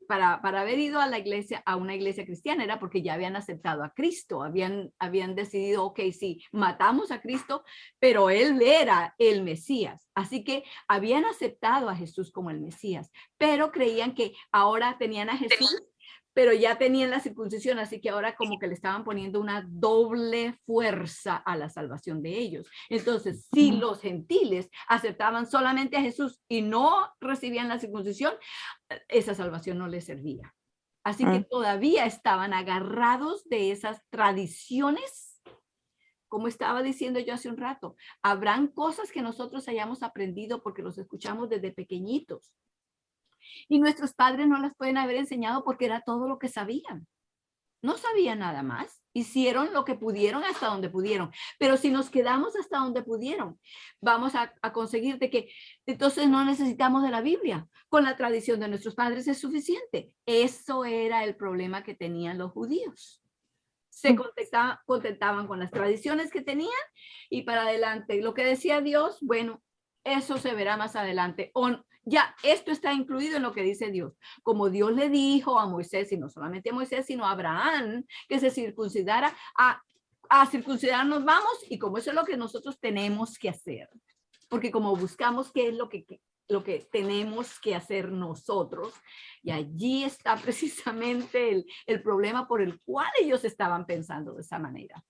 para haber ido a la iglesia, a una iglesia cristiana, era porque ya habían aceptado a Cristo, habían decidido, ok, sí, matamos a Cristo, pero él era el Mesías. Así que habían aceptado a Jesús como el Mesías, pero creían que ahora tenían a Jesús, pero ya tenían la circuncisión, así que ahora como que le estaban poniendo una doble fuerza a la salvación de ellos. Entonces, si los gentiles aceptaban solamente a Jesús y no recibían la circuncisión, esa salvación no les servía. Así que todavía estaban agarrados de esas tradiciones. Como estaba diciendo yo hace un rato, habrán cosas que nosotros hayamos aprendido porque los escuchamos desde pequeñitos. Y nuestros padres no las pueden haber enseñado porque era todo lo que sabían. No sabían nada más. Hicieron lo que pudieron hasta donde pudieron. Pero si nos quedamos hasta donde pudieron, vamos a conseguir de que entonces no necesitamos de la Biblia. Con la tradición de nuestros padres es suficiente. Eso era el problema que tenían los judíos. Se contentaban con las tradiciones que tenían y para adelante. Lo que decía Dios, bueno, eso se verá más adelante. Ya, esto está incluido en lo que dice Dios. Como Dios le dijo a Moisés, y no solamente a Moisés, sino a Abraham, que se circuncidara, a circuncidarnos vamos, y como eso es lo que nosotros tenemos que hacer. Porque como buscamos qué es lo que tenemos que hacer nosotros, y allí está precisamente el problema por el cual ellos estaban pensando de esa manera.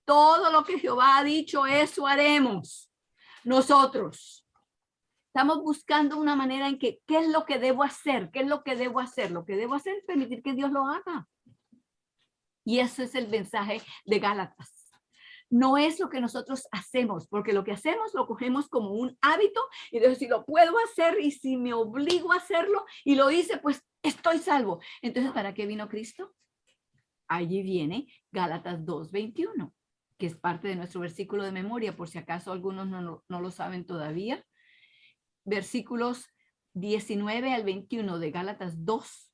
Todo lo que Jehová ha dicho, eso haremos nosotros. Estamos buscando una manera en que, ¿qué es lo que debo hacer? ¿Qué es lo que debo hacer? Lo que debo hacer es permitir que Dios lo haga. Y ese es el mensaje de Gálatas. No es lo que nosotros hacemos, porque lo que hacemos lo cogemos como un hábito y entonces si lo puedo hacer y si me obligo a hacerlo y lo hice, pues estoy salvo. Entonces, ¿para qué vino Cristo? Allí viene Gálatas 2:21, que es parte de nuestro versículo de memoria, por si acaso algunos no lo saben todavía. Versículos 19 al 21 de Gálatas 2.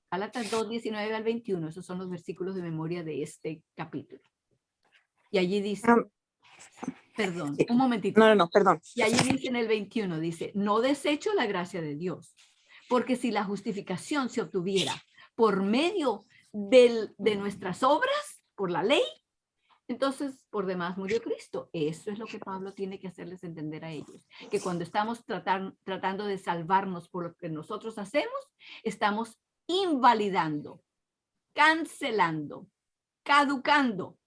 Gálatas 2, 19 al 21. Esos son los versículos de memoria de este capítulo. Y allí dice, perdón, un momentito. No, perdón. Y allí dice en el 21, dice, no desecho la gracia de Dios, porque si la justificación se obtuviera por medio de nuestras obras, por la ley, entonces, por demás murió Cristo. Eso es lo que Pablo tiene que hacerles entender a ellos. Que cuando estamos tratando de salvarnos por lo que nosotros hacemos, estamos invalidando, cancelando, caducando.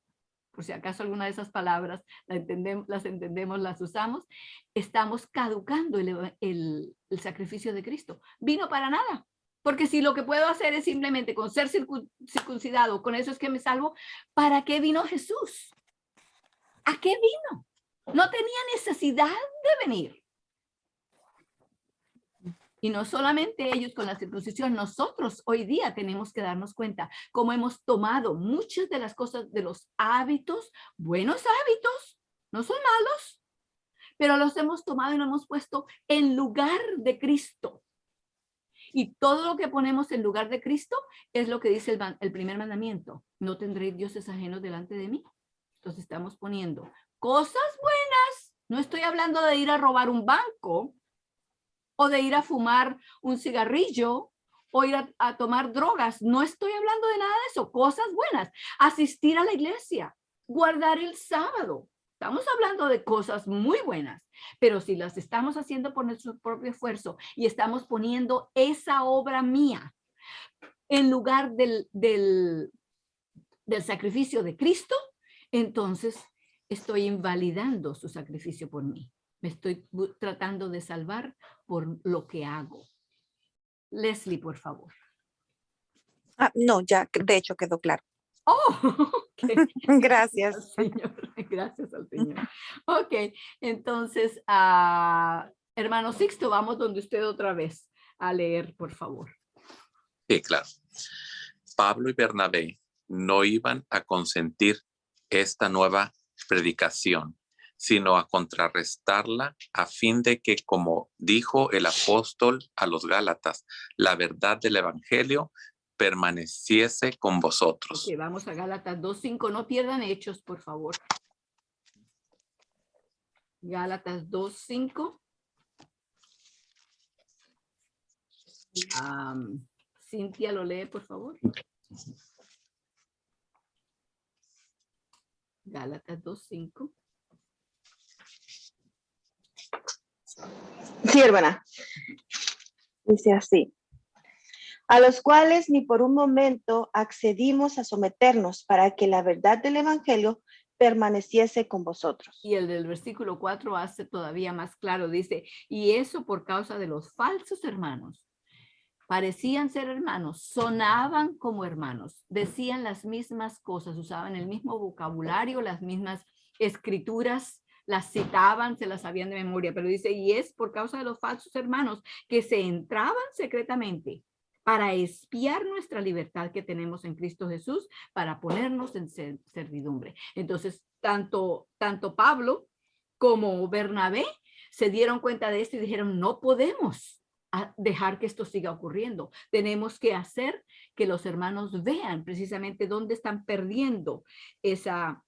Por si acaso alguna de esas palabras las entendemos, las usamos. Estamos caducando el sacrificio de Cristo. Vino para nada. Porque si lo que puedo hacer es simplemente con ser circuncidado, con eso es que me salvo, ¿para qué vino Jesús? ¿A qué vino? No tenía necesidad de venir. Y no solamente ellos con la circuncisión, nosotros hoy día tenemos que darnos cuenta cómo hemos tomado muchas de las cosas, de los hábitos, buenos hábitos, no son malos, pero los hemos tomado y los hemos puesto en lugar de Cristo. Y todo lo que ponemos en lugar de Cristo es lo que dice el primer mandamiento. No tendréis dioses ajenos delante de mí. Entonces estamos poniendo cosas buenas. No estoy hablando de ir a robar un banco o de ir a fumar un cigarrillo o ir a tomar drogas. No estoy hablando de nada de eso. Cosas buenas. Asistir a la iglesia. guardar el sábado. Estamos hablando de cosas muy buenas, pero si las estamos haciendo por nuestro propio esfuerzo y estamos poniendo esa obra mía en lugar del sacrificio de Cristo, entonces estoy invalidando su sacrificio por mí. Me estoy tratando de salvar por lo que hago. Leslie, por favor. No, ya de hecho quedó claro. Oh, okay. Gracias. Señor. Gracias al Señor. Ok, entonces, hermano Sixto, vamos donde usted otra vez a leer, por favor. Sí, claro. Pablo y Bernabé no iban a consentir esta nueva predicación, sino a contrarrestarla a fin de que, como dijo el apóstol a los Gálatas, la verdad del evangelio permaneciese con vosotros. Ok, vamos a Gálatas 2:5. No pierdan Hechos, por favor. Gálatas 2:5. Cintia, lo lee, por favor. Gálatas 2:5. Sí, hermana. Dice así. A los cuales ni por un momento accedimos a someternos para que la verdad del evangelio permaneciese con vosotros. Y el del versículo 4 hace todavía más claro, dice, y eso por causa de los falsos hermanos. Parecían ser hermanos, sonaban como hermanos, decían las mismas cosas, usaban el mismo vocabulario, las mismas escrituras, las citaban, se las sabían de memoria, pero dice, y es por causa de los falsos hermanos que se entraban secretamente para espiar nuestra libertad que tenemos en Cristo Jesús, para ponernos en servidumbre. Entonces, tanto Pablo como Bernabé se dieron cuenta de esto y dijeron, no podemos dejar que esto siga ocurriendo. Tenemos que hacer que los hermanos vean precisamente dónde están perdiendo esa,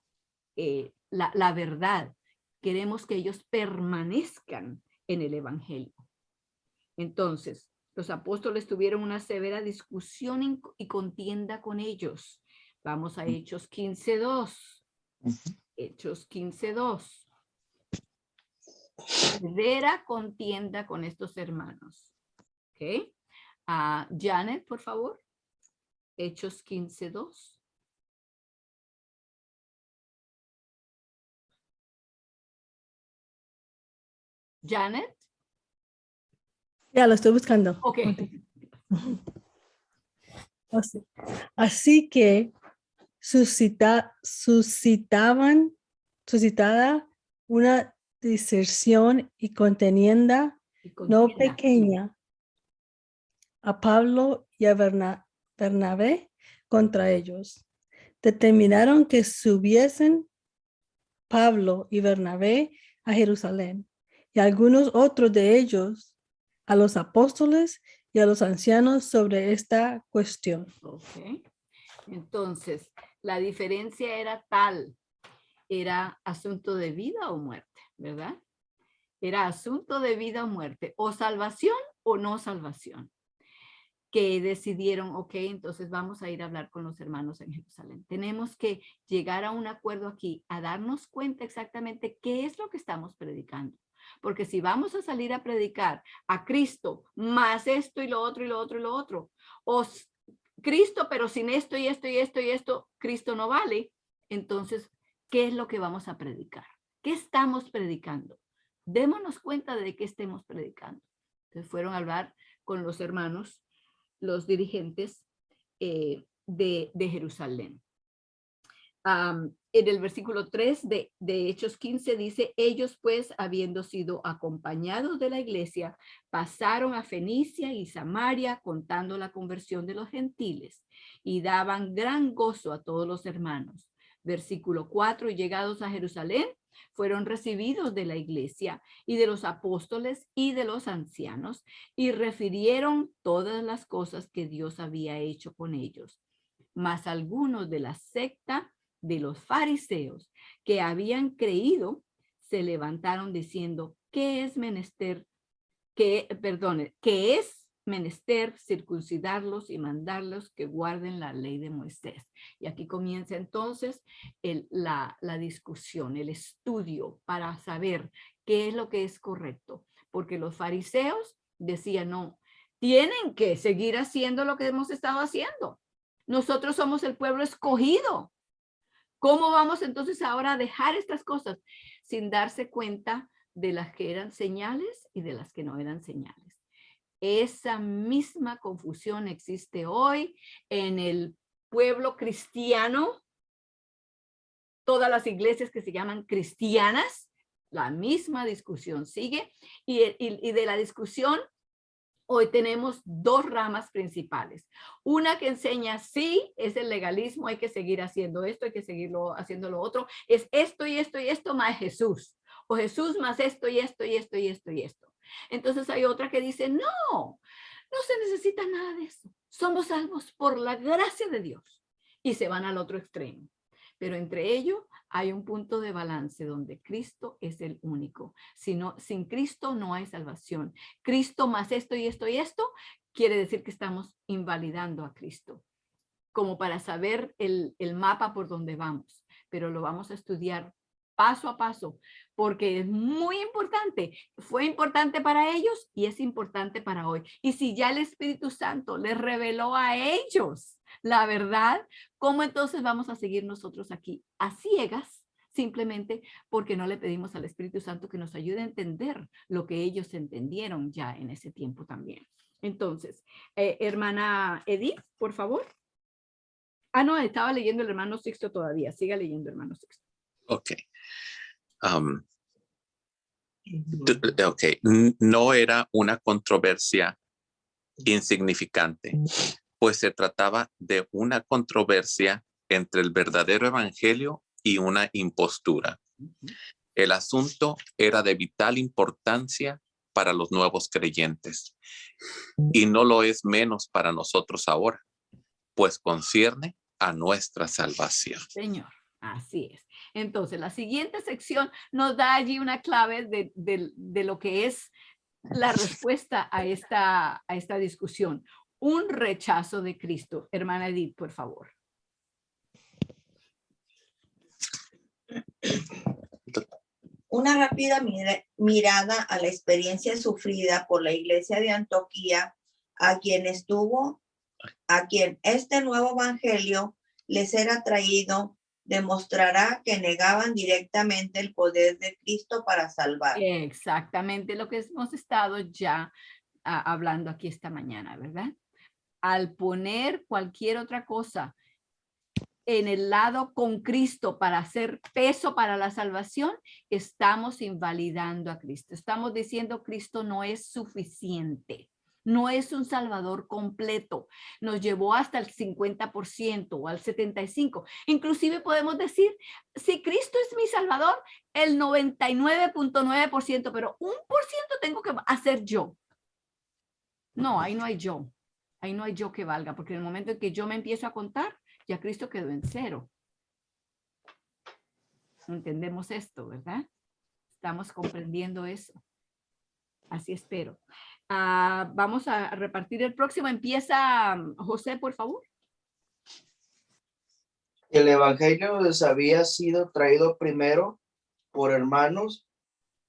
la verdad. Queremos que ellos permanezcan en el evangelio. Entonces, los apóstoles tuvieron una severa discusión y contienda con ellos. Vamos a Hechos 15:2. Hechos 15:2. Severa contienda con estos hermanos. ¿Ok? Janet, por favor. Hechos 15:2. Janet. Ya lo estoy buscando. Ok. Así que suscitada una diserción y contienda no pequeña a Pablo y a Bernabé contra ellos. Determinaron que subiesen Pablo y Bernabé a Jerusalén y algunos otros de ellos a los apóstoles y a los ancianos sobre esta cuestión. Ok. Entonces, la diferencia era tal, era asunto de vida o muerte, ¿verdad? Era asunto de vida o muerte, o salvación o no salvación, que decidieron, ok, entonces vamos a ir a hablar con los hermanos en Jerusalén. Tenemos que llegar a un acuerdo aquí, a darnos cuenta exactamente qué es lo que estamos predicando. Porque si vamos a salir a predicar a Cristo más esto y lo otro y lo otro y lo otro, o Cristo pero sin esto y esto y esto y esto, Cristo no vale, entonces, ¿qué es lo que vamos a predicar? ¿Qué estamos predicando? Démonos cuenta de qué estemos predicando. Entonces fueron a hablar con los hermanos, los dirigentes de Jerusalén. En el versículo 3 de Hechos 15 dice, ellos pues, habiendo sido acompañados de la iglesia, pasaron a Fenicia y Samaria contando la conversión de los gentiles y daban gran gozo a todos los hermanos. Versículo 4, llegados a Jerusalén, fueron recibidos de la iglesia y de los apóstoles y de los ancianos y refirieron todas las cosas que Dios había hecho con ellos. Mas algunos de la secta de los fariseos que habían creído se levantaron diciendo, ¿qué es menester circuncidarlos y mandarlos que guarden la ley de Moisés. Y aquí comienza entonces la discusión, el estudio para saber qué es lo que es correcto. Porque los fariseos decían, no, tienen que seguir haciendo lo que hemos estado haciendo. Nosotros somos el pueblo escogido. ¿Cómo vamos entonces ahora a dejar estas cosas sin darse cuenta de las que eran señales y de las que no eran señales? Esa misma confusión existe hoy en el pueblo cristiano. Todas las iglesias que se llaman cristianas, la misma discusión sigue. Y de la discusión, hoy tenemos dos ramas principales. Una que enseña, sí, es el legalismo, hay que seguir haciendo esto, hay que seguirlo haciendo lo otro. Es esto y esto y esto más Jesús. O Jesús más esto y esto y esto y esto y esto. Entonces hay otra que dice, no, no se necesita nada de eso. Somos salvos por la gracia de Dios. Y se van al otro extremo. Pero entre ellos hay un punto de balance donde Cristo es el único. Sin Cristo no hay salvación. Cristo más esto y esto y esto quiere decir que estamos invalidando a Cristo. Como para saber el mapa por donde vamos. Pero lo vamos a estudiar paso a paso, porque es muy importante. Fue importante para ellos y es importante para hoy. Y si ya el Espíritu Santo les reveló a ellos la verdad, ¿cómo entonces vamos a seguir nosotros aquí a ciegas? Simplemente porque no le pedimos al Espíritu Santo que nos ayude a entender lo que ellos entendieron ya en ese tiempo también. Entonces, hermana Edith, por favor. Ah, no, estaba leyendo el hermano Sixto todavía. Siga leyendo, hermano Sixto. Ok. Ok. No era una controversia insignificante, pues se trataba de una controversia entre el verdadero evangelio y una impostura. El asunto era de vital importancia para los nuevos creyentes y no lo es menos para nosotros ahora, pues concierne a nuestra salvación. Señor, así es. Entonces, la siguiente sección nos da allí una clave de lo que es la respuesta a esta discusión. Un rechazo de Cristo. Hermana Edith, por favor. Una rápida mirada a la experiencia sufrida por la iglesia de Antioquía, a quien este nuevo evangelio les era traído, demostrará que negaban directamente el poder de Cristo para salvar. Exactamente lo que hemos estado ya hablando aquí esta mañana, ¿verdad? Al poner cualquier otra cosa en el lado con Cristo para hacer peso para la salvación, estamos invalidando a Cristo. Estamos diciendo Cristo no es suficiente. No es un salvador completo. Nos llevó hasta el 50% o al 75%. Inclusive podemos decir, si Cristo es mi salvador, el 99.9%, pero 1% tengo que hacer yo. No, ahí no hay yo. Ahí no hay yo que valga, porque en el momento en que yo me empiezo a contar, ya Cristo quedó en cero. Entendemos esto, ¿verdad? Estamos comprendiendo eso. Así espero. Vamos a repartir el próximo. Empieza José, por favor. El evangelio les había sido traído primero por hermanos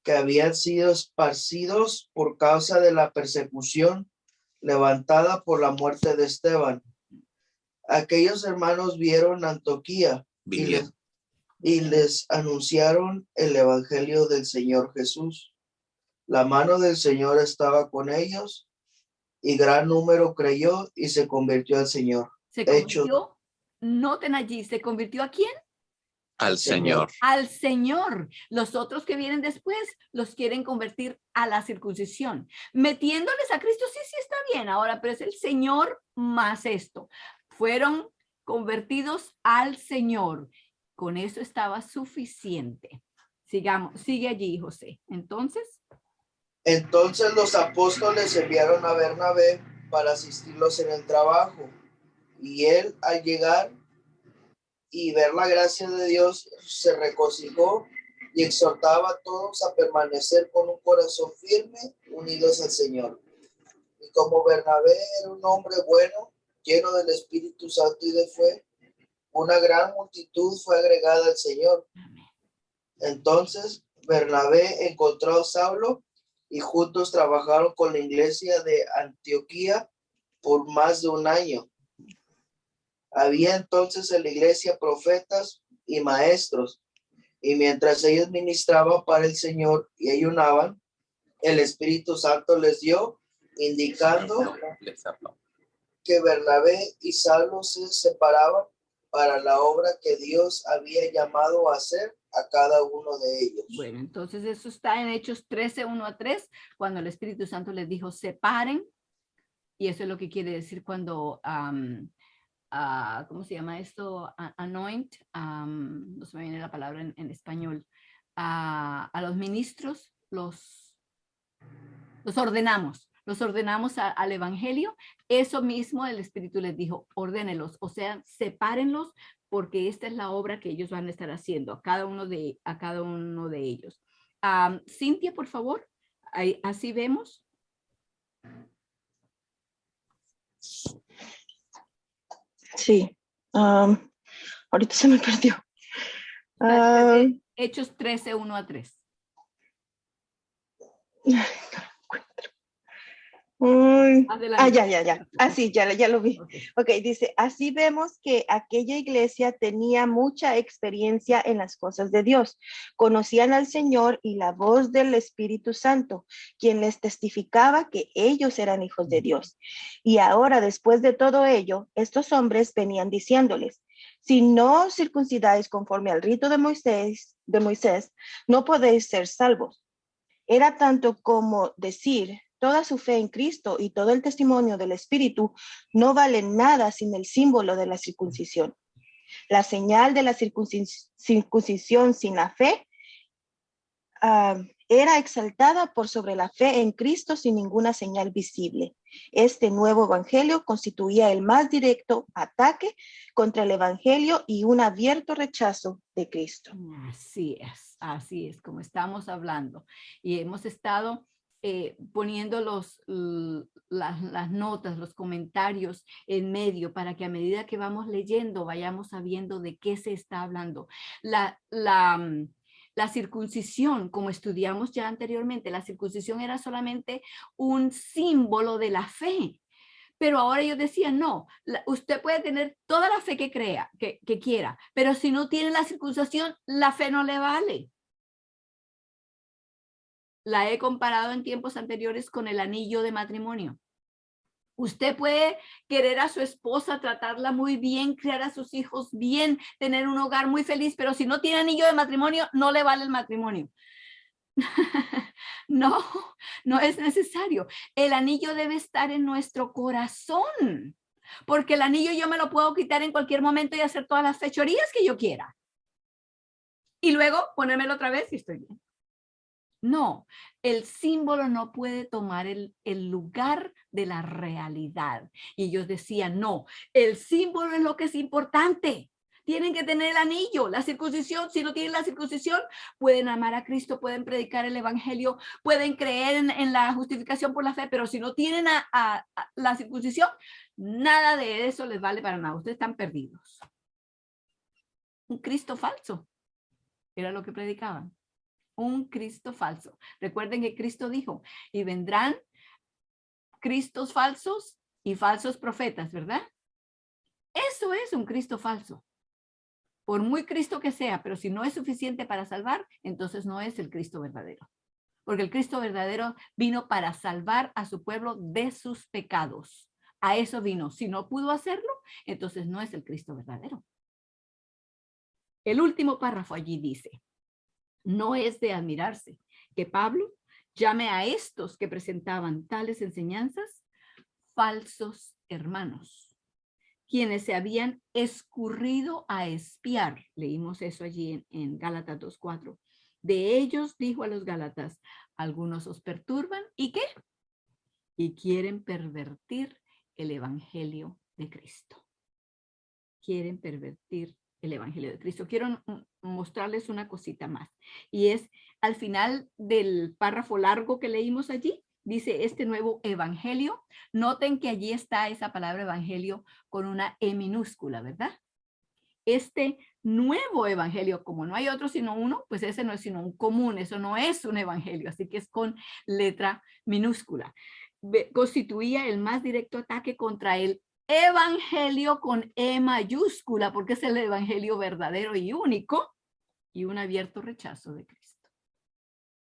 que habían sido esparcidos por causa de la persecución levantada por la muerte de Esteban. Aquellos hermanos vieron Antioquía y les anunciaron el evangelio del Señor Jesús. La mano del Señor estaba con ellos y gran número creyó y se convirtió al Señor. Se convirtió, noten allí, ¿se convirtió a quién? Al Señor. Al Señor. Los otros que vienen después los quieren convertir a la circuncisión. Metiéndoles a Cristo, sí está bien ahora, pero es el Señor más esto. Fueron convertidos al Señor. Con eso estaba suficiente. Sigamos, sigue allí, José. Entonces los apóstoles enviaron a Bernabé para asistirlos en el trabajo. Y él, al llegar y ver la gracia de Dios, se regocijó y exhortaba a todos a permanecer con un corazón firme, unidos al Señor, y como Bernabé era un hombre bueno, lleno del Espíritu Santo y de fe, una gran multitud fue agregada al Señor. Entonces Bernabé encontró a Saulo y juntos trabajaron con la iglesia de Antioquía por más de un año. Había entonces en la iglesia profetas y maestros, y mientras ellos ministraban para el Señor y ayunaban, el Espíritu Santo les dio, indicando que Bernabé y Saulo se separaban para la obra que Dios había llamado a hacer a cada uno de ellos. Bueno, entonces eso está en Hechos 13, 1-3, cuando el Espíritu Santo les dijo, separen, y eso es lo que quiere decir cuando, ¿cómo se llama esto? Anoint, no se me viene la palabra en español, a los ministros, los ordenamos al evangelio. Eso mismo el Espíritu les dijo, ordénelos, o sea, sepárenlos, porque esta es la obra que ellos van a estar haciendo a cada uno de ellos. Cintia, por favor, así vemos. Sí. Ahorita se me perdió. Hechos 13, 1-3. Ya. Así, ya lo vi. Ok, dice, así vemos que aquella iglesia tenía mucha experiencia en las cosas de Dios. Conocían al Señor y la voz del Espíritu Santo, quien les testificaba que ellos eran hijos de Dios. Y ahora, después de todo ello, estos hombres venían diciéndoles, si no circuncidáis conforme al rito de Moisés, no podéis ser salvos. Era tanto como decir, toda su fe en Cristo y todo el testimonio del Espíritu no valen nada sin el símbolo de la circuncisión. La señal de la circuncisión sin la fe era exaltada por sobre la fe en Cristo sin ninguna señal visible. Este nuevo evangelio constituía el más directo ataque contra el evangelio y un abierto rechazo de Cristo. Así es como estamos hablando. Y hemos estado poniendo las notas, los comentarios en medio para que a medida que vamos leyendo vayamos sabiendo de qué se está hablando. La circuncisión, como estudiamos ya anteriormente, la circuncisión era solamente un símbolo de la fe. Pero ahora ellos decían, no, usted puede tener toda la fe que crea, que quiera, pero si no tiene la circuncisión, la fe no le vale. La he comparado en tiempos anteriores con el anillo de matrimonio. Usted puede querer a su esposa, tratarla muy bien, criar a sus hijos bien, tener un hogar muy feliz, pero si no tiene anillo de matrimonio, no le vale el matrimonio. No es necesario. El anillo debe estar en nuestro corazón, porque el anillo yo me lo puedo quitar en cualquier momento y hacer todas las fechorías que yo quiera. Y luego ponérmelo otra vez y estoy bien. No, el símbolo no puede tomar el lugar de la realidad. Y ellos decían, no, el símbolo es lo que es importante. Tienen que tener el anillo, la circuncisión. Si no tienen la circuncisión, pueden amar a Cristo, pueden predicar el evangelio, pueden creer en la justificación por la fe, pero si no tienen a la circuncisión, nada de eso les vale para nada. Ustedes están perdidos. Un Cristo falso era lo que predicaban. Un Cristo falso. Recuerden que Cristo dijo, y vendrán Cristos falsos y falsos profetas, ¿verdad? Eso es un Cristo falso. Por muy Cristo que sea, pero si no es suficiente para salvar, entonces no es el Cristo verdadero. Porque el Cristo verdadero vino para salvar a su pueblo de sus pecados. A eso vino. Si no pudo hacerlo, entonces no es el Cristo verdadero. El último párrafo allí dice, no es de admirarse que Pablo llame a estos que presentaban tales enseñanzas falsos hermanos, quienes se habían escurrido a espiar. Leímos eso allí en Gálatas 2:4. De ellos dijo a los Gálatas, algunos os perturban, ¿y qué? Y quieren pervertir el evangelio de Cristo. Quieren pervertir el evangelio de Cristo. Quiero mostrarles una cosita más. Y es al final del párrafo largo que leímos allí, dice este nuevo evangelio. Noten que allí está esa palabra evangelio con una E minúscula, ¿verdad? Este nuevo evangelio, como no hay otro sino uno, pues ese no es sino un común, eso no es un evangelio, así que es con letra minúscula. Constituía el más directo ataque contra el evangelio con E mayúscula, porque es el evangelio verdadero y único, y un abierto rechazo de Cristo.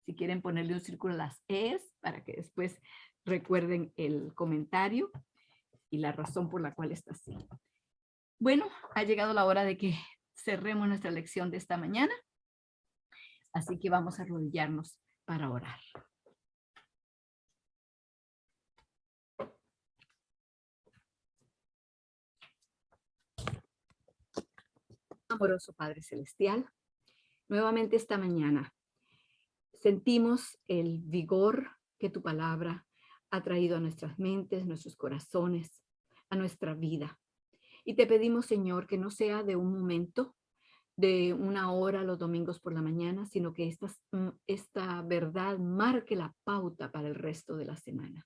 Si quieren ponerle un círculo a las E's para que después recuerden el comentario y la razón por la cual está así. Bueno, ha llegado la hora de que cerremos nuestra lección de esta mañana. Así que vamos a arrodillarnos para orar. Amoroso Padre Celestial, nuevamente esta mañana sentimos el vigor que tu palabra ha traído a nuestras mentes, nuestros corazones, a nuestra vida. Y te pedimos, Señor, que no sea de un momento, de una hora los domingos por la mañana, sino que esta verdad marque la pauta para el resto de la semana.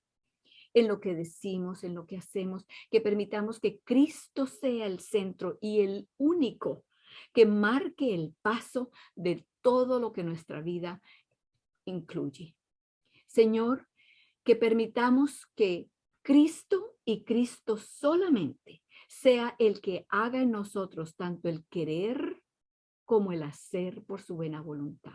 En lo que decimos, en lo que hacemos, que permitamos que Cristo sea el centro y el único que marque el paso de todo lo que nuestra vida incluye. Señor, que permitamos que Cristo y Cristo solamente sea el que haga en nosotros tanto el querer como el hacer por su buena voluntad.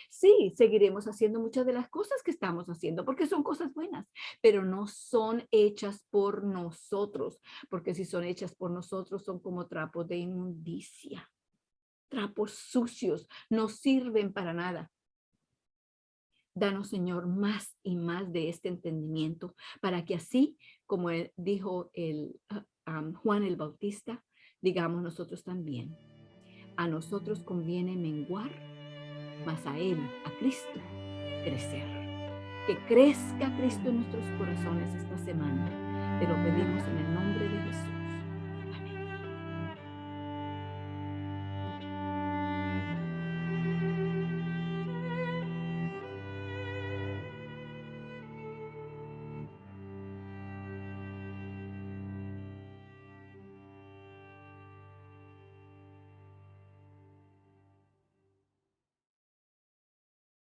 Sí, seguiremos haciendo muchas de las cosas que estamos haciendo porque son cosas buenas, pero no son hechas por nosotros, porque si son hechas por nosotros son como trapos de inmundicia, trapos sucios, no sirven para nada. Danos, Señor, más y más de este entendimiento para que así, como dijo Juan el Bautista, digamos nosotros también. A nosotros conviene menguar, mas a Él, a Cristo, crecer. Que crezca Cristo en nuestros corazones esta semana. Te lo pedimos en el nombre